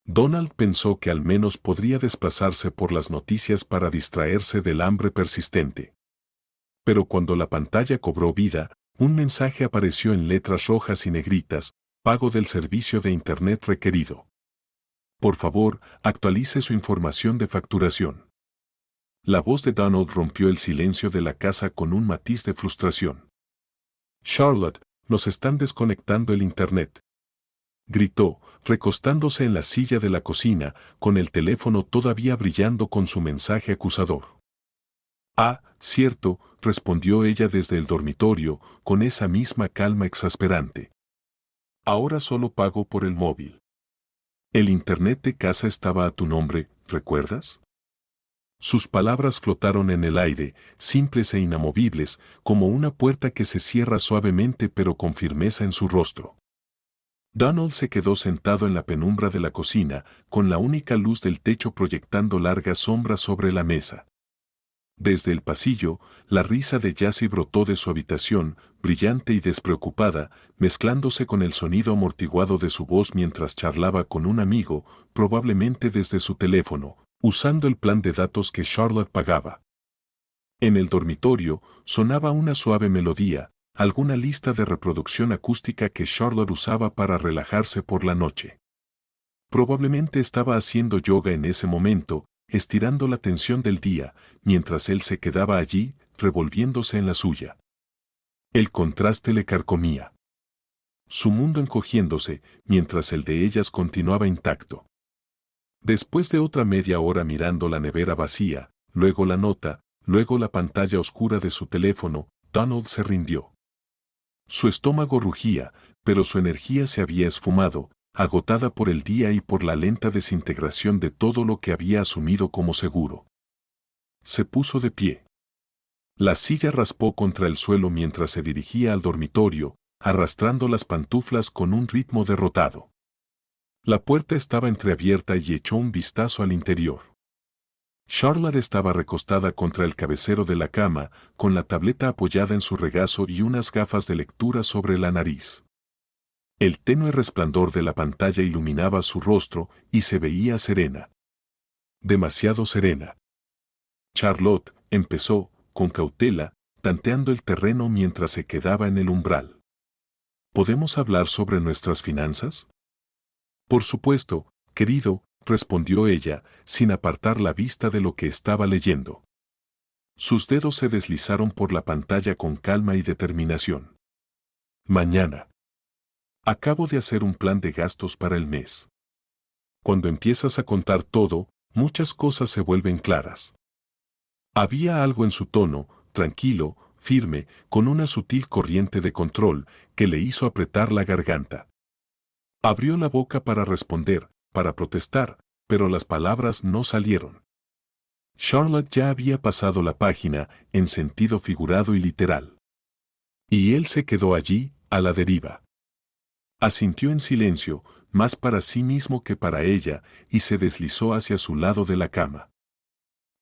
Donald pensó que al menos podría desplazarse por las noticias para distraerse del hambre persistente. Pero cuando la pantalla cobró vida, un mensaje apareció en letras rojas y negritas: pago del servicio de Internet requerido. Por favor, actualice su información de facturación. La voz de Donald rompió el silencio de la casa con un matiz de frustración. Charlotte, nos están desconectando el Internet. Gritó, recostándose en la silla de la cocina, con el teléfono todavía brillando con su mensaje acusador. Ah, cierto, respondió ella desde el dormitorio, con esa misma calma exasperante. Ahora solo pago por el móvil. El Internet de casa estaba a tu nombre, ¿recuerdas? Sus palabras flotaron en el aire, simples e inamovibles, como una puerta que se cierra suavemente pero con firmeza en su rostro. Donald se quedó sentado en la penumbra de la cocina, con la única luz del techo proyectando largas sombras sobre la mesa. Desde el pasillo, la risa de Jessie brotó de su habitación, brillante y despreocupada, mezclándose con el sonido amortiguado de su voz mientras charlaba con un amigo, probablemente desde su teléfono, usando el plan de datos que Charlotte pagaba. En el dormitorio, sonaba una suave melodía, alguna lista de reproducción acústica que Charlotte usaba para relajarse por la noche. Probablemente estaba haciendo yoga en ese momento, estirando la tensión del día, mientras él se quedaba allí, revolviéndose en la suya. El contraste le carcomía. Su mundo encogiéndose, mientras el de ellas continuaba intacto. Después de otra media hora mirando la nevera vacía, luego la nota, luego la pantalla oscura de su teléfono, Donald se rindió. Su estómago rugía, pero su energía se había esfumado, agotada por el día y por la lenta desintegración de todo lo que había asumido como seguro. Se puso de pie. La silla raspó contra el suelo mientras se dirigía al dormitorio, arrastrando las pantuflas con un ritmo derrotado. La puerta estaba entreabierta y echó un vistazo al interior. Charlotte estaba recostada contra el cabecero de la cama, con la tableta apoyada en su regazo y unas gafas de lectura sobre la nariz. El tenue resplandor de la pantalla iluminaba su rostro y se veía serena. Demasiado serena. Charlotte empezó, con cautela, tanteando el terreno mientras se quedaba en el umbral. ¿Podemos hablar sobre nuestras finanzas? Por supuesto, querido, respondió ella, sin apartar la vista de lo que estaba leyendo. Sus dedos se deslizaron por la pantalla con calma y determinación. Mañana. Acabo de hacer un plan de gastos para el mes. Cuando empiezas a contar todo, muchas cosas se vuelven claras. Había algo en su tono, tranquilo, firme, con una sutil corriente de control, que le hizo apretar la garganta. Abrió la boca para responder, para protestar, pero las palabras no salieron. Charlotte ya había pasado la página, en sentido figurado y literal. Y él se quedó allí, a la deriva. Asintió en silencio, más para sí mismo que para ella, y se deslizó hacia su lado de la cama.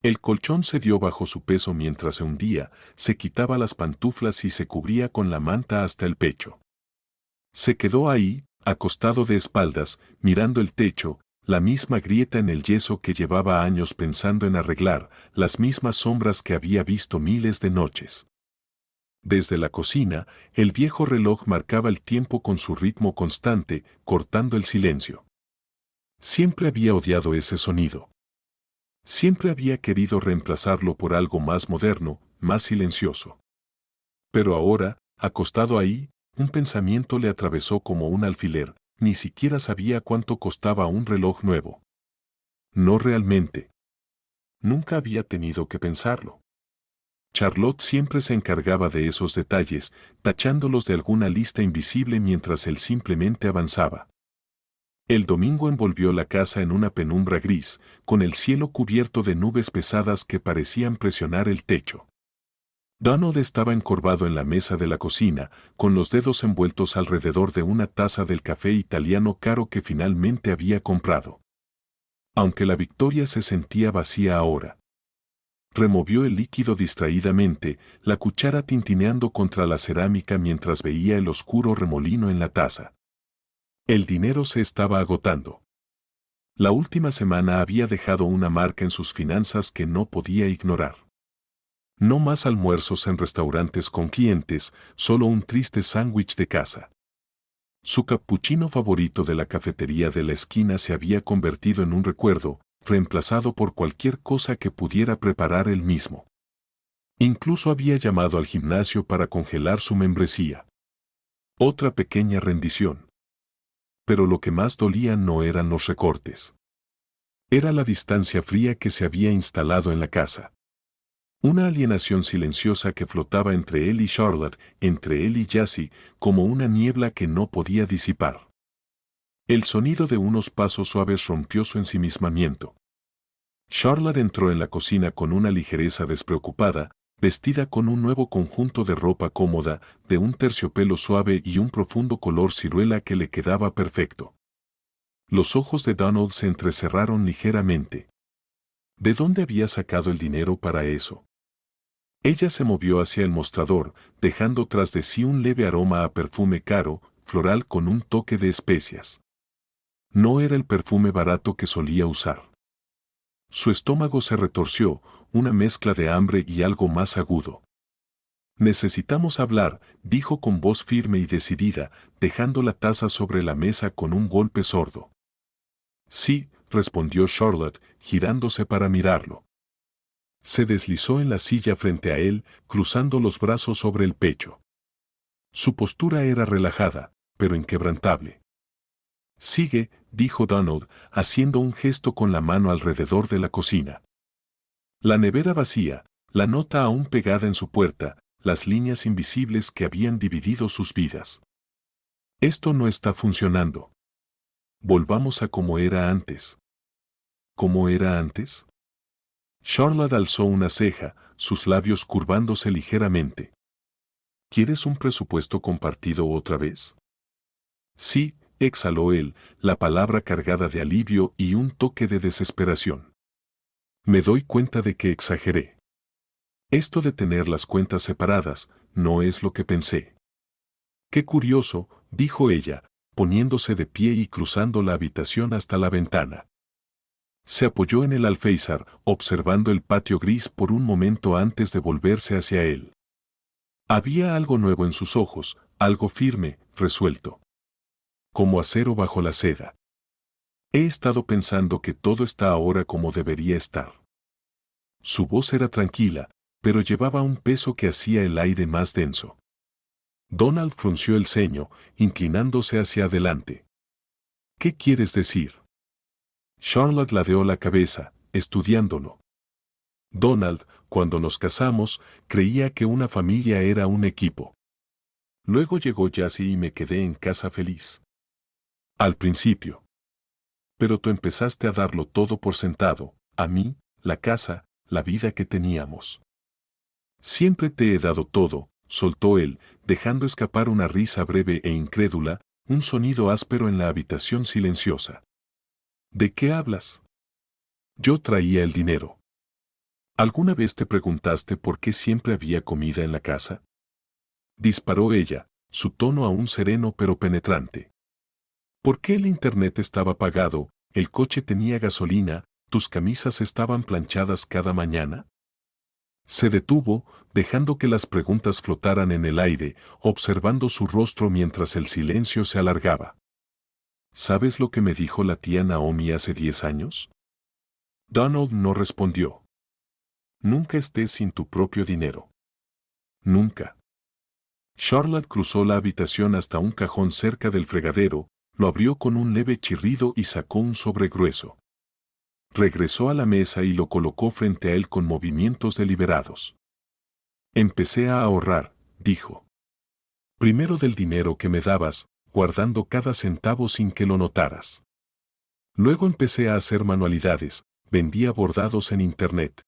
El colchón cedió bajo su peso mientras se hundía, se quitaba las pantuflas y se cubría con la manta hasta el pecho. Se quedó ahí, acostado de espaldas, mirando el techo, la misma grieta en el yeso que llevaba años pensando en arreglar, las mismas sombras que había visto miles de noches. Desde la cocina, el viejo reloj marcaba el tiempo con su ritmo constante, cortando el silencio. Siempre había odiado ese sonido. Siempre había querido reemplazarlo por algo más moderno, más silencioso. Pero ahora, acostado ahí, un pensamiento le atravesó como un alfiler, ni siquiera sabía cuánto costaba un reloj nuevo. No realmente. Nunca había tenido que pensarlo. Charlotte siempre se encargaba de esos detalles, tachándolos de alguna lista invisible mientras él simplemente avanzaba. El domingo envolvió la casa en una penumbra gris, con el cielo cubierto de nubes pesadas que parecían presionar el techo. Donald estaba encorvado en la mesa de la cocina, con los dedos envueltos alrededor de una taza del café italiano caro que finalmente había comprado. Aunque la victoria se sentía vacía ahora. Removió el líquido distraídamente, la cuchara tintineando contra la cerámica mientras veía el oscuro remolino en la taza. El dinero se estaba agotando. La última semana había dejado una marca en sus finanzas que no podía ignorar. No más almuerzos en restaurantes con clientes, solo un triste sándwich de casa. Su cappuccino favorito de la cafetería de la esquina se había convertido en un recuerdo, reemplazado por cualquier cosa que pudiera preparar él mismo. Incluso había llamado al gimnasio para congelar su membresía. Otra pequeña rendición. Pero lo que más dolía no eran los recortes. Era la distancia fría que se había instalado en la casa. Una alienación silenciosa que flotaba entre él y Charlotte, entre él y Jessie, como una niebla que no podía disipar. El sonido de unos pasos suaves rompió su ensimismamiento. Charlotte entró en la cocina con una ligereza despreocupada, vestida con un nuevo conjunto de ropa cómoda, de un terciopelo suave y un profundo color ciruela que le quedaba perfecto. Los ojos de Donald se entrecerraron ligeramente. ¿De dónde había sacado el dinero para eso? Ella se movió hacia el mostrador, dejando tras de sí un leve aroma a perfume caro, floral con un toque de especias. No era el perfume barato que solía usar. Su estómago se retorció, una mezcla de hambre y algo más agudo. Necesitamos hablar, dijo con voz firme y decidida, dejando la taza sobre la mesa con un golpe sordo. Sí, respondió Charlotte, girándose para mirarlo. Se deslizó en la silla frente a él, cruzando los brazos sobre el pecho. Su postura era relajada, pero inquebrantable. Sigue, dijo Donald, haciendo un gesto con la mano alrededor de la cocina. La nevera vacía, la nota aún pegada en su puerta, las líneas invisibles que habían dividido sus vidas. Esto no está funcionando. Volvamos a como era antes. ¿Cómo era antes? Charlotte alzó una ceja, sus labios curvándose ligeramente. ¿Quieres un presupuesto compartido otra vez? Sí, exhaló él, la palabra cargada de alivio y un toque de desesperación. Me doy cuenta de que exageré. Esto de tener las cuentas separadas no es lo que pensé. Qué curioso, dijo ella, poniéndose de pie y cruzando la habitación hasta la ventana. Se apoyó en el alféizar, observando el patio gris por un momento antes de volverse hacia él. Había algo nuevo en sus ojos, algo firme, resuelto. Como acero bajo la seda. He estado pensando que todo está ahora como debería estar. Su voz era tranquila, pero llevaba un peso que hacía el aire más denso. Donald frunció el ceño, inclinándose hacia adelante. ¿Qué quieres decir? Charlotte ladeó la cabeza, estudiándolo. Donald, cuando nos casamos, creía que una familia era un equipo. Luego llegó Jessie y me quedé en casa feliz. Al principio. Pero tú empezaste a darlo todo por sentado, a mí, la casa, la vida que teníamos. Siempre te he dado todo, soltó él, dejando escapar una risa breve e incrédula, un sonido áspero en la habitación silenciosa. ¿De qué hablas? Yo traía el dinero. ¿Alguna vez te preguntaste por qué siempre había comida en la casa? Disparó ella, su tono aún sereno pero penetrante. ¿Por qué el internet estaba pagado, el coche tenía gasolina, tus camisas estaban planchadas cada mañana? Se detuvo, dejando que las preguntas flotaran en el aire, observando su rostro mientras el silencio se alargaba. ¿Sabes lo que me dijo la tía Naomi hace 10 años? Donald no respondió. Nunca estés sin tu propio dinero. Nunca. Charlotte cruzó la habitación hasta un cajón cerca del fregadero, lo abrió con un leve chirrido y sacó un sobre grueso. Regresó a la mesa y lo colocó frente a él con movimientos deliberados. Empecé a ahorrar, dijo. Primero del dinero que me dabas, guardando cada centavo sin que lo notaras. Luego empecé a hacer manualidades, vendía bordados en internet.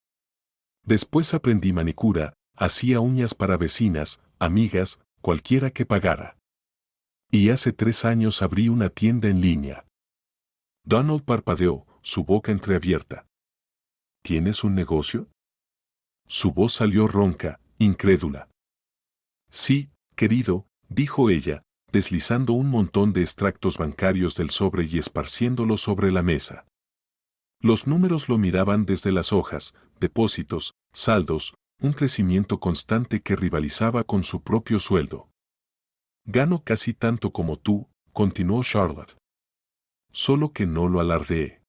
Después aprendí manicura, hacía uñas para vecinas, amigas, cualquiera que pagara. Y hace 3 años abrí una tienda en línea. Donald parpadeó, su boca entreabierta. ¿Tienes un negocio? Su voz salió ronca, incrédula. Sí, querido, dijo ella, deslizando un montón de extractos bancarios del sobre y esparciéndolos sobre la mesa. Los números lo miraban desde las hojas, depósitos, saldos, un crecimiento constante que rivalizaba con su propio sueldo. Gano casi tanto como tú, continuó Charlotte. Solo que no lo alardeé.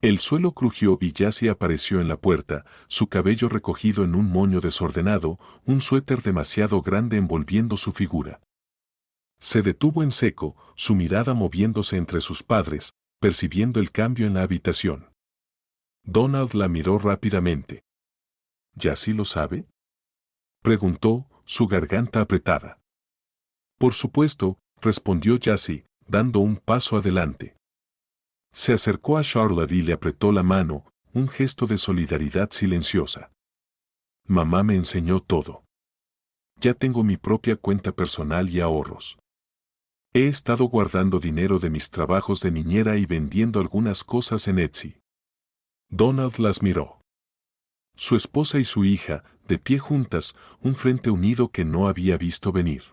El suelo crujió y Jassy apareció en la puerta, su cabello recogido en un moño desordenado, un suéter demasiado grande envolviendo su figura. Se detuvo en seco, su mirada moviéndose entre sus padres, percibiendo el cambio en la habitación. Donald la miró rápidamente. ¿Jassy lo sabe? Preguntó, su garganta apretada. Por supuesto, respondió Jassy, dando un paso adelante. Se acercó a Charlotte y le apretó la mano, un gesto de solidaridad silenciosa. Mamá me enseñó todo. Ya tengo mi propia cuenta personal y ahorros. He estado guardando dinero de mis trabajos de niñera y vendiendo algunas cosas en Etsy. Donald las miró. Su esposa y su hija, de pie juntas, un frente unido que no había visto venir.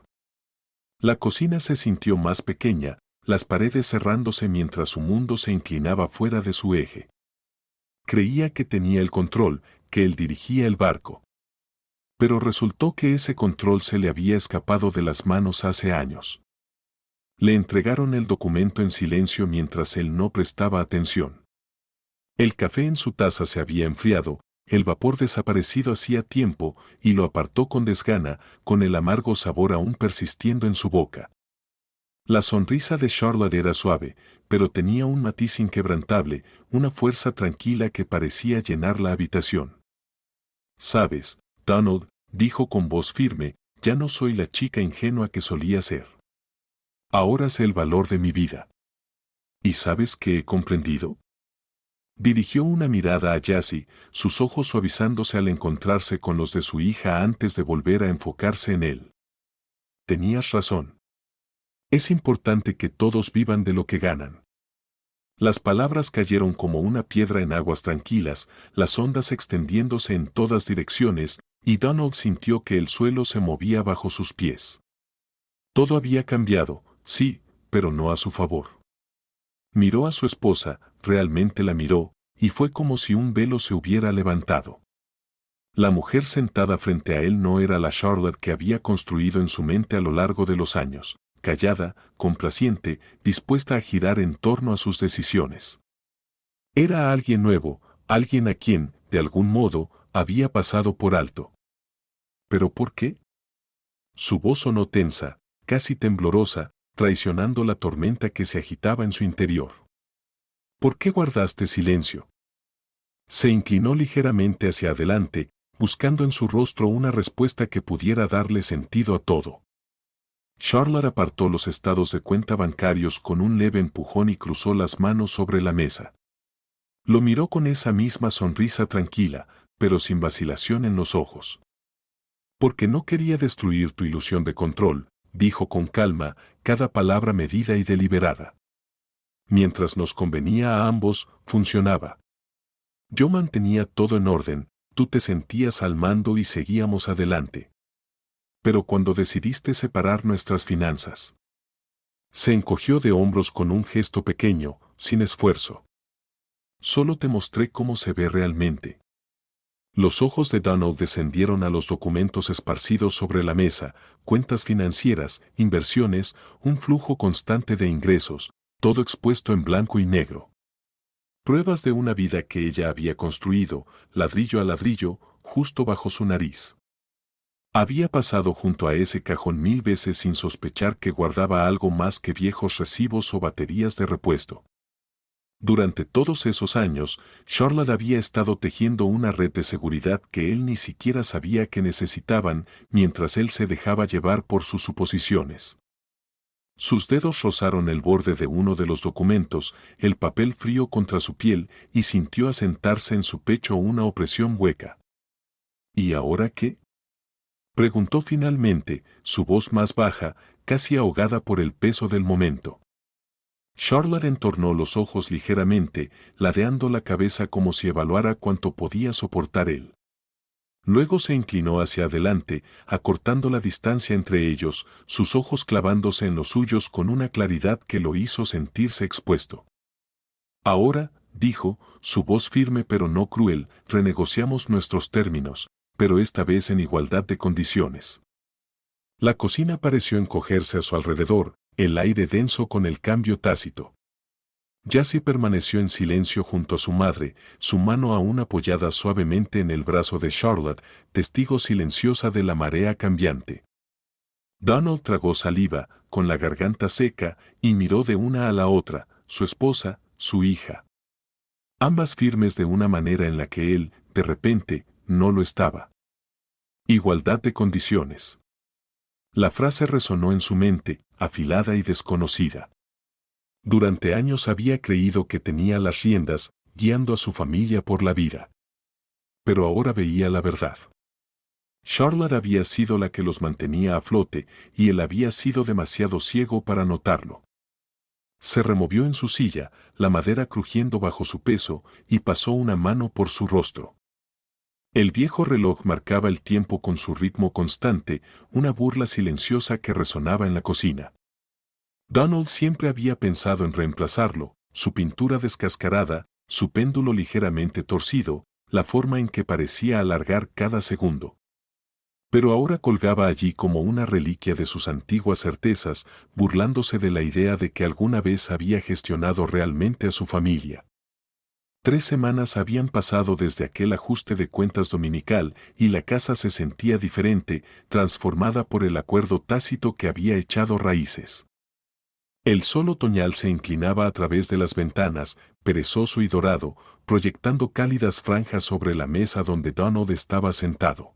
La cocina se sintió más pequeña, las paredes cerrándose mientras su mundo se inclinaba fuera de su eje. Creía que tenía el control, que él dirigía el barco. Pero resultó que ese control se le había escapado de las manos hace años. Le entregaron el documento en silencio mientras él no prestaba atención. El café en su taza se había enfriado, el vapor desaparecido hacía tiempo y lo apartó con desgana, con el amargo sabor aún persistiendo en su boca. La sonrisa de Charlotte era suave, pero tenía un matiz inquebrantable, una fuerza tranquila que parecía llenar la habitación. «Sabes, Donald», dijo con voz firme, «ya no soy la chica ingenua que solía ser. Ahora sé el valor de mi vida. ¿Y sabes qué he comprendido?». Dirigió una mirada a Jassy, sus ojos suavizándose al encontrarse con los de su hija antes de volver a enfocarse en él. «Tenías razón. Es importante que todos vivan de lo que ganan». Las palabras cayeron como una piedra en aguas tranquilas, las ondas extendiéndose en todas direcciones, y Donald sintió que el suelo se movía bajo sus pies. Todo había cambiado, sí, pero no a su favor. Miró a su esposa, realmente la miró, y fue como si un velo se hubiera levantado. La mujer sentada frente a él no era la Charlotte que había construido en su mente a lo largo de los años, callada, complaciente, dispuesta a girar en torno a sus decisiones. Era alguien nuevo, alguien a quien, de algún modo, había pasado por alto. ¿Pero por qué? Su voz sonó tensa, casi temblorosa, traicionando la tormenta que se agitaba en su interior. ¿Por qué guardaste silencio? Se inclinó ligeramente hacia adelante, buscando en su rostro una respuesta que pudiera darle sentido a todo. Charlotte apartó los estados de cuenta bancarios con un leve empujón y cruzó las manos sobre la mesa. Lo miró con esa misma sonrisa tranquila, pero sin vacilación en los ojos. Porque no quería destruir tu ilusión de control, dijo con calma, cada palabra medida y deliberada. Mientras nos convenía a ambos, funcionaba. Yo mantenía todo en orden, tú te sentías al mando y seguíamos adelante. Pero cuando decidiste separar nuestras finanzas. Se encogió de hombros con un gesto pequeño, sin esfuerzo. Solo te mostré cómo se ve realmente. Los ojos de Donald descendieron a los documentos esparcidos sobre la mesa, cuentas financieras, inversiones, un flujo constante de ingresos, todo expuesto en blanco y negro. Pruebas de una vida que ella había construido, ladrillo a ladrillo, justo bajo su nariz. Había pasado junto a ese cajón 1000 veces sin sospechar que guardaba algo más que viejos recibos o baterías de repuesto. Durante todos esos años, Charlotte había estado tejiendo una red de seguridad que él ni siquiera sabía que necesitaban, mientras él se dejaba llevar por sus suposiciones. Sus dedos rozaron el borde de uno de los documentos, el papel frío contra su piel, y sintió asentarse en su pecho una opresión hueca. ¿Y ahora qué? Preguntó finalmente, su voz más baja, casi ahogada por el peso del momento. Charlotte entornó los ojos ligeramente, ladeando la cabeza como si evaluara cuánto podía soportar él. Luego se inclinó hacia adelante, acortando la distancia entre ellos, sus ojos clavándose en los suyos con una claridad que lo hizo sentirse expuesto. Ahora, dijo, su voz firme pero no cruel, renegociamos nuestros términos, pero esta vez en igualdad de condiciones. La cocina pareció encogerse a su alrededor, el aire denso con el cambio tácito. Jessie permaneció en silencio junto a su madre, su mano aún apoyada suavemente en el brazo de Charlotte, testigo silenciosa de la marea cambiante. Donald tragó saliva, con la garganta seca, y miró de una a la otra, su esposa, su hija. Ambas firmes de una manera en la que él, de repente, no lo estaba. Igualdad de condiciones. La frase resonó en su mente, afilada y desconocida. Durante años había creído que tenía las riendas, guiando a su familia por la vida. Pero ahora veía la verdad. Charlotte había sido la que los mantenía a flote, y él había sido demasiado ciego para notarlo. Se removió en su silla, la madera crujiendo bajo su peso, y pasó una mano por su rostro. El viejo reloj marcaba el tiempo con su ritmo constante, una burla silenciosa que resonaba en la cocina. Donald siempre había pensado en reemplazarlo, su pintura descascarada, su péndulo ligeramente torcido, la forma en que parecía alargar cada segundo. Pero ahora colgaba allí como una reliquia de sus antiguas certezas, burlándose de la idea de que alguna vez había gestionado realmente a su familia. 3 semanas habían pasado desde aquel ajuste de cuentas dominical y la casa se sentía diferente, transformada por el acuerdo tácito que había echado raíces. El sol otoñal se inclinaba a través de las ventanas, perezoso y dorado, proyectando cálidas franjas sobre la mesa donde Donald estaba sentado.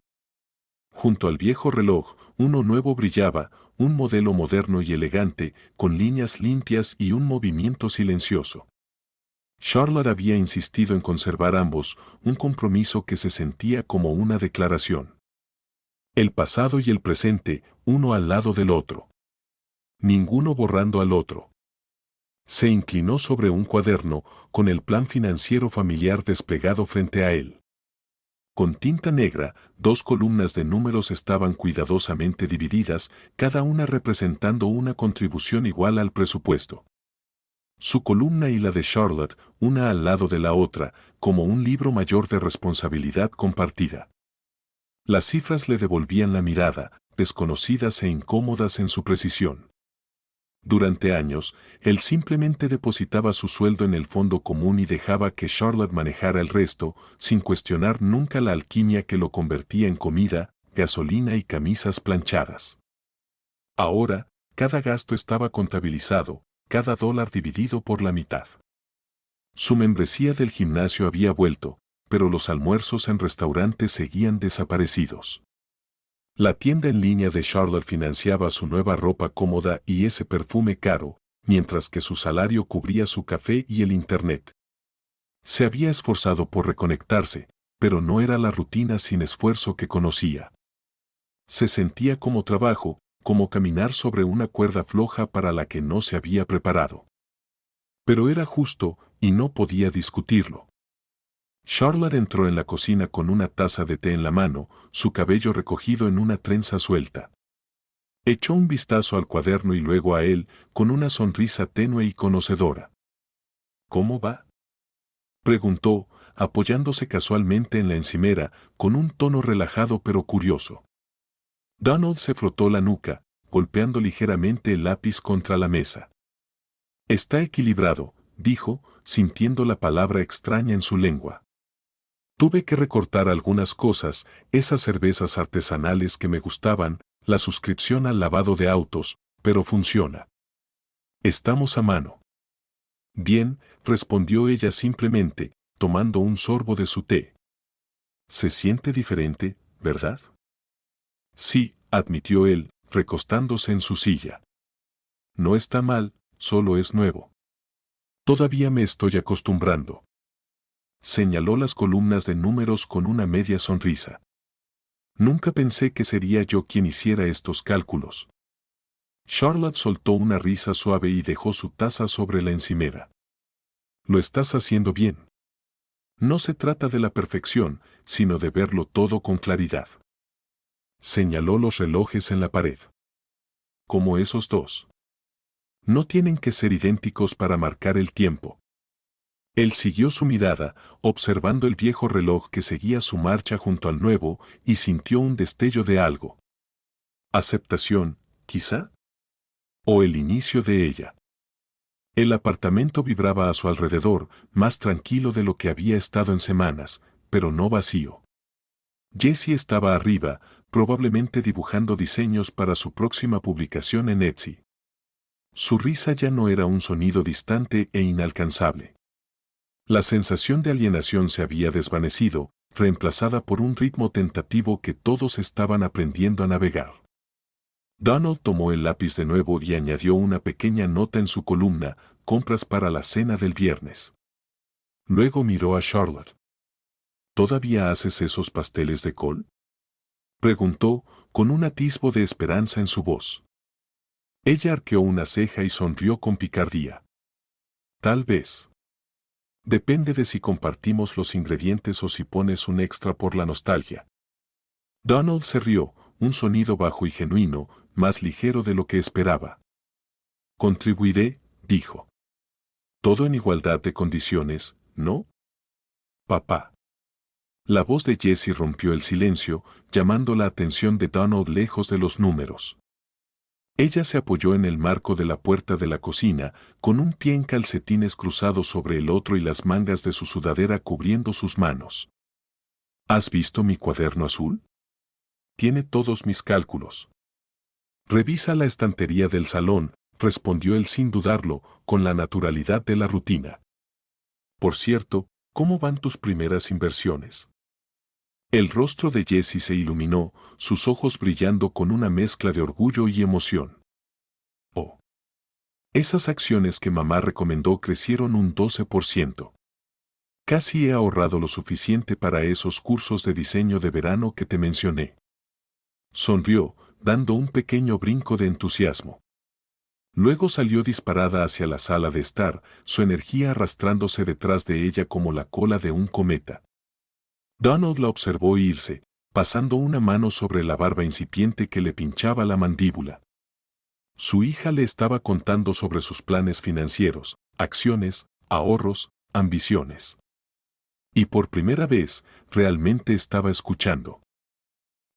Junto al viejo reloj, uno nuevo brillaba, un modelo moderno y elegante, con líneas limpias y un movimiento silencioso. Charlotte había insistido en conservar ambos, un compromiso que se sentía como una declaración. El pasado y el presente, uno al lado del otro. Ninguno borrando al otro. Se inclinó sobre un cuaderno, con el plan financiero familiar desplegado frente a él. Con tinta negra, 2 columnas de números estaban cuidadosamente divididas, cada una representando una contribución igual al presupuesto. Su columna y la de Charlotte, una al lado de la otra, como un libro mayor de responsabilidad compartida. Las cifras le devolvían la mirada, desconocidas e incómodas en su precisión. Durante años, él simplemente depositaba su sueldo en el fondo común y dejaba que Charlotte manejara el resto, sin cuestionar nunca la alquimia que lo convertía en comida, gasolina y camisas planchadas. Ahora, cada gasto estaba contabilizado, cada dólar dividido por la mitad. Su membresía del gimnasio había vuelto, pero los almuerzos en restaurantes seguían desaparecidos. La tienda en línea de Charlotte financiaba su nueva ropa cómoda y ese perfume caro, mientras que su salario cubría su café y el internet. Se había esforzado por reconectarse, pero no era la rutina sin esfuerzo que conocía. Se sentía como trabajo, como caminar sobre una cuerda floja para la que no se había preparado. Pero era justo, y no podía discutirlo. Charlotte entró en la cocina con una taza de té en la mano, su cabello recogido en una trenza suelta. Echó un vistazo al cuaderno y luego a él, con una sonrisa tenue y conocedora. ¿Cómo va?, preguntó, apoyándose casualmente en la encimera, con un tono relajado pero curioso. Donald se frotó la nuca, golpeando ligeramente el lápiz contra la mesa. Está equilibrado, dijo, sintiendo la palabra extraña en su lengua. Tuve que recortar algunas cosas, esas cervezas artesanales que me gustaban, la suscripción al lavado de autos, pero funciona. Estamos a mano. Bien, respondió ella simplemente, tomando un sorbo de su té. Se siente diferente, ¿verdad? Sí, admitió él, recostándose en su silla. No está mal, solo es nuevo. Todavía me estoy acostumbrando. Señaló las columnas de números con una media sonrisa. Nunca pensé que sería yo quien hiciera estos cálculos. Charlotte soltó una risa suave y dejó su taza sobre la encimera. Lo estás haciendo bien. No se trata de la perfección, sino de verlo todo con claridad. Señaló los relojes en la pared. Como esos dos. No tienen que ser idénticos para marcar el tiempo. Él siguió su mirada, observando el viejo reloj que seguía su marcha junto al nuevo, y sintió un destello de algo. ¿Aceptación, quizá? ¿O el inicio de ella? El apartamento vibraba a su alrededor, más tranquilo de lo que había estado en semanas, pero no vacío. Jessie estaba arriba, probablemente dibujando diseños para su próxima publicación en Etsy. Su risa ya no era un sonido distante e inalcanzable. La sensación de alienación se había desvanecido, reemplazada por un ritmo tentativo que todos estaban aprendiendo a navegar. Donald tomó el lápiz de nuevo y añadió una pequeña nota en su columna, compras para la cena del viernes. Luego miró a Charlotte. ¿Todavía haces esos pasteles de col?, preguntó, con un atisbo de esperanza en su voz. Ella arqueó una ceja y sonrió con picardía. Tal vez. Depende de si compartimos los ingredientes o si pones un extra por la nostalgia. Donald se rió, un sonido bajo y genuino, más ligero de lo que esperaba. Contribuiré, dijo. Todo en igualdad de condiciones, ¿no? Papá. La voz de Jessie rompió el silencio, llamando la atención de Donald lejos de los números. Ella se apoyó en el marco de la puerta de la cocina, con un pie en calcetines cruzados sobre el otro y las mangas de su sudadera cubriendo sus manos. ¿Has visto mi cuaderno azul? Tiene todos mis cálculos. Revisa la estantería del salón, respondió él sin dudarlo, con la naturalidad de la rutina. Por cierto, ¿cómo van tus primeras inversiones? El rostro de Jessie se iluminó, sus ojos brillando con una mezcla de orgullo y emoción. Oh. Esas acciones que mamá recomendó crecieron un 12%. Casi he ahorrado lo suficiente para esos cursos de diseño de verano que te mencioné. Sonrió, dando un pequeño brinco de entusiasmo. Luego salió disparada hacia la sala de estar, su energía arrastrándose detrás de ella como la cola de un cometa. Donald la observó irse, pasando una mano sobre la barba incipiente que le pinchaba la mandíbula. Su hija le estaba contando sobre sus planes financieros, acciones, ahorros, ambiciones. Y por primera vez, realmente estaba escuchando.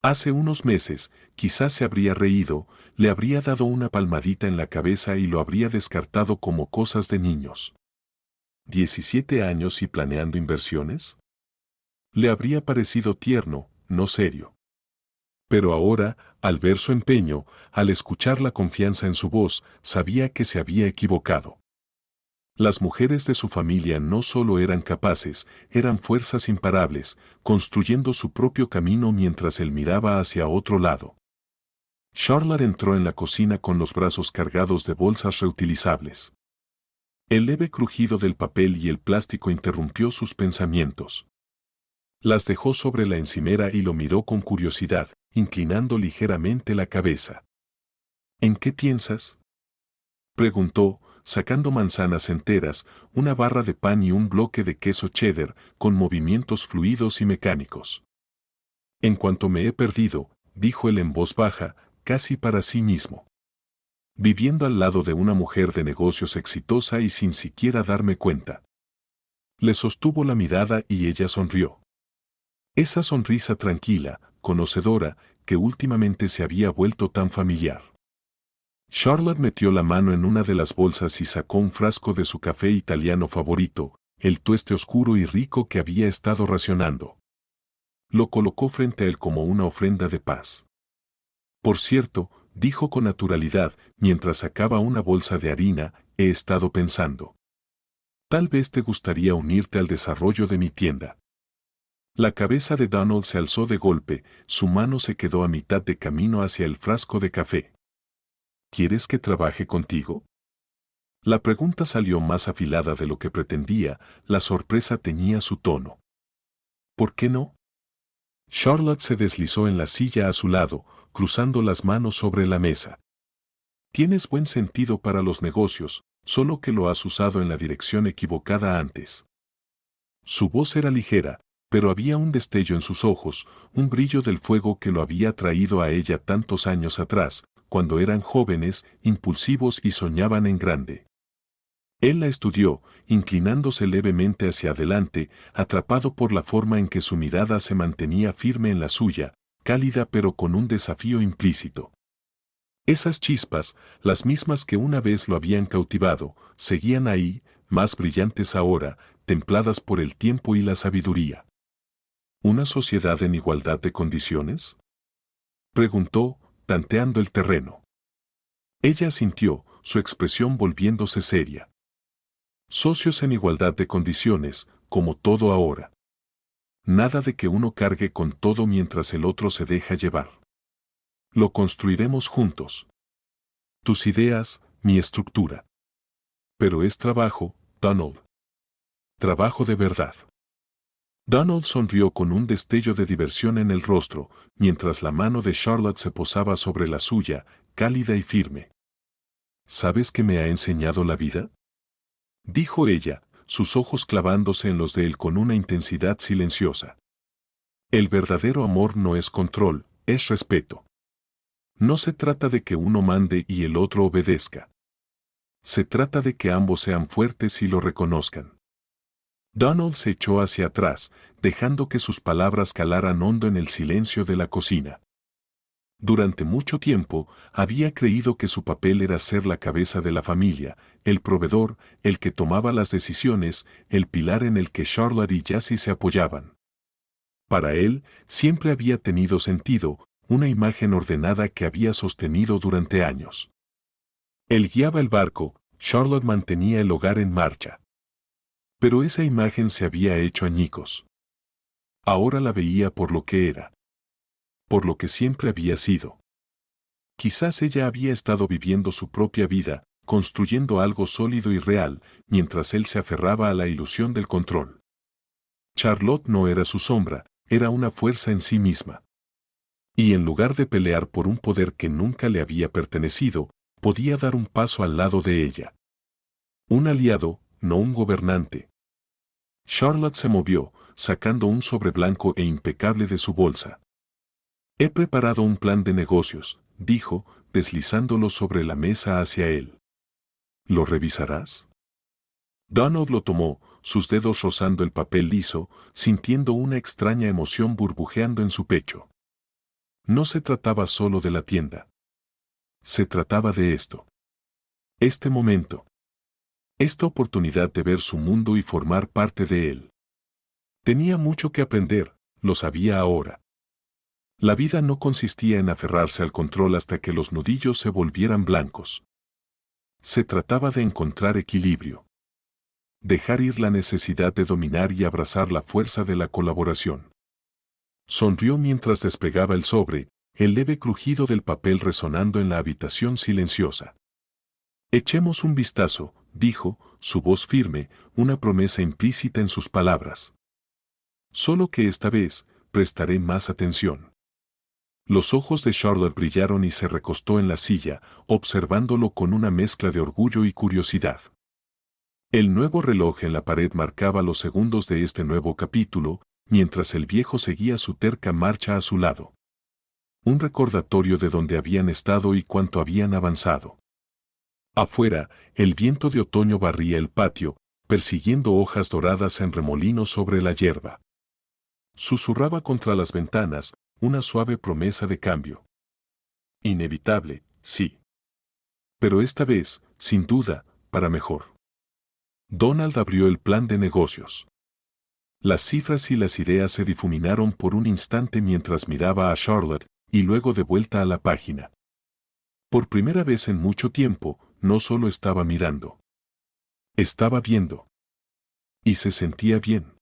Hace unos meses, quizás se habría reído, le habría dado una palmadita en la cabeza y lo habría descartado como cosas de niños. ¿17 años y planeando inversiones? Le habría parecido tierno, no serio. Pero ahora, al ver su empeño, al escuchar la confianza en su voz, sabía que se había equivocado. Las mujeres de su familia no solo eran capaces, eran fuerzas imparables, construyendo su propio camino mientras él miraba hacia otro lado. Charlotte entró en la cocina con los brazos cargados de bolsas reutilizables. El leve crujido del papel y el plástico interrumpió sus pensamientos. Las dejó sobre la encimera y lo miró con curiosidad, inclinando ligeramente la cabeza. ¿En qué piensas?, preguntó, sacando manzanas enteras, una barra de pan y un bloque de queso cheddar, con movimientos fluidos y mecánicos. En cuanto me he perdido, dijo él en voz baja, casi para sí mismo. Viviendo al lado de una mujer de negocios exitosa y sin siquiera darme cuenta. Le sostuvo la mirada y ella sonrió. Esa sonrisa tranquila, conocedora, que últimamente se había vuelto tan familiar. Charlotte metió la mano en una de las bolsas y sacó un frasco de su café italiano favorito, el tueste oscuro y rico que había estado racionando. Lo colocó frente a él como una ofrenda de paz. Por cierto, dijo con naturalidad, mientras sacaba una bolsa de harina, he estado pensando. Tal vez te gustaría unirte al desarrollo de mi tienda. La cabeza de Donald se alzó de golpe, su mano se quedó a mitad de camino hacia el frasco de café. ¿Quieres que trabaje contigo? La pregunta salió más afilada de lo que pretendía, la sorpresa teñía su tono. ¿Por qué no? Charlotte se deslizó en la silla a su lado, cruzando las manos sobre la mesa. Tienes buen sentido para los negocios, solo que lo has usado en la dirección equivocada antes. Su voz era ligera, pero había un destello en sus ojos, un brillo del fuego que lo había traído a ella tantos años atrás, cuando eran jóvenes, impulsivos y soñaban en grande. Él la estudió, inclinándose levemente hacia adelante, atrapado por la forma en que su mirada se mantenía firme en la suya, cálida pero con un desafío implícito. Esas chispas, las mismas que una vez lo habían cautivado, seguían ahí, más brillantes ahora, templadas por el tiempo y la sabiduría. ¿Una sociedad en igualdad de condiciones?, preguntó, tanteando el terreno. Ella asintió, su expresión volviéndose seria. Socios en igualdad de condiciones, como todo ahora. Nada de que uno cargue con todo mientras el otro se deja llevar. Lo construiremos juntos. Tus ideas, mi estructura. Pero es trabajo, Donald. Trabajo de verdad. Donald sonrió con un destello de diversión en el rostro, mientras la mano de Charlotte se posaba sobre la suya, cálida y firme. ¿Sabes qué me ha enseñado la vida?, dijo ella, sus ojos clavándose en los de él con una intensidad silenciosa. El verdadero amor no es control, es respeto. No se trata de que uno mande y el otro obedezca. Se trata de que ambos sean fuertes y lo reconozcan. Donald se echó hacia atrás, dejando que sus palabras calaran hondo en el silencio de la cocina. Durante mucho tiempo, había creído que su papel era ser la cabeza de la familia, el proveedor, el que tomaba las decisiones, el pilar en el que Charlotte y Jessie se apoyaban. Para él, siempre había tenido sentido, una imagen ordenada que había sostenido durante años. Él guiaba el barco, Charlotte mantenía el hogar en marcha. Pero esa imagen se había hecho añicos. Ahora la veía por lo que era. Por lo que siempre había sido. Quizás ella había estado viviendo su propia vida, construyendo algo sólido y real, mientras él se aferraba a la ilusión del control. Charlotte no era su sombra, era una fuerza en sí misma. Y en lugar de pelear por un poder que nunca le había pertenecido, podía dar un paso al lado de ella. Un aliado, no un gobernante. Charlotte se movió, sacando un sobre blanco e impecable de su bolsa. He preparado un plan de negocios, dijo, deslizándolo sobre la mesa hacia él. ¿Lo revisarás? Donald lo tomó, sus dedos rozando el papel liso, sintiendo una extraña emoción burbujeando en su pecho. No se trataba solo de la tienda. Se trataba de esto. Este momento. Esta oportunidad de ver su mundo y formar parte de él. Tenía mucho que aprender, lo sabía ahora. La vida no consistía en aferrarse al control hasta que los nudillos se volvieran blancos. Se trataba de encontrar equilibrio. Dejar ir la necesidad de dominar y abrazar la fuerza de la colaboración. Sonrió mientras despegaba el sobre, el leve crujido del papel resonando en la habitación silenciosa. Echemos un vistazo, dijo, su voz firme, una promesa implícita en sus palabras. Solo que esta vez, prestaré más atención. Los ojos de Charlotte brillaron y se recostó en la silla, observándolo con una mezcla de orgullo y curiosidad. El nuevo reloj en la pared marcaba los segundos de este nuevo capítulo, mientras el viejo seguía su terca marcha a su lado. Un recordatorio de dónde habían estado y cuánto habían avanzado. Afuera, el viento de otoño barría el patio, persiguiendo hojas doradas en remolinos sobre la hierba. Susurraba contra las ventanas, una suave promesa de cambio. Inevitable, sí. Pero esta vez, sin duda, para mejor. Donald abrió el plan de negocios. Las cifras y las ideas se difuminaron por un instante mientras miraba a Charlotte, y luego de vuelta a la página. Por primera vez en mucho tiempo, no solo estaba mirando. Estaba viendo. Y se sentía bien.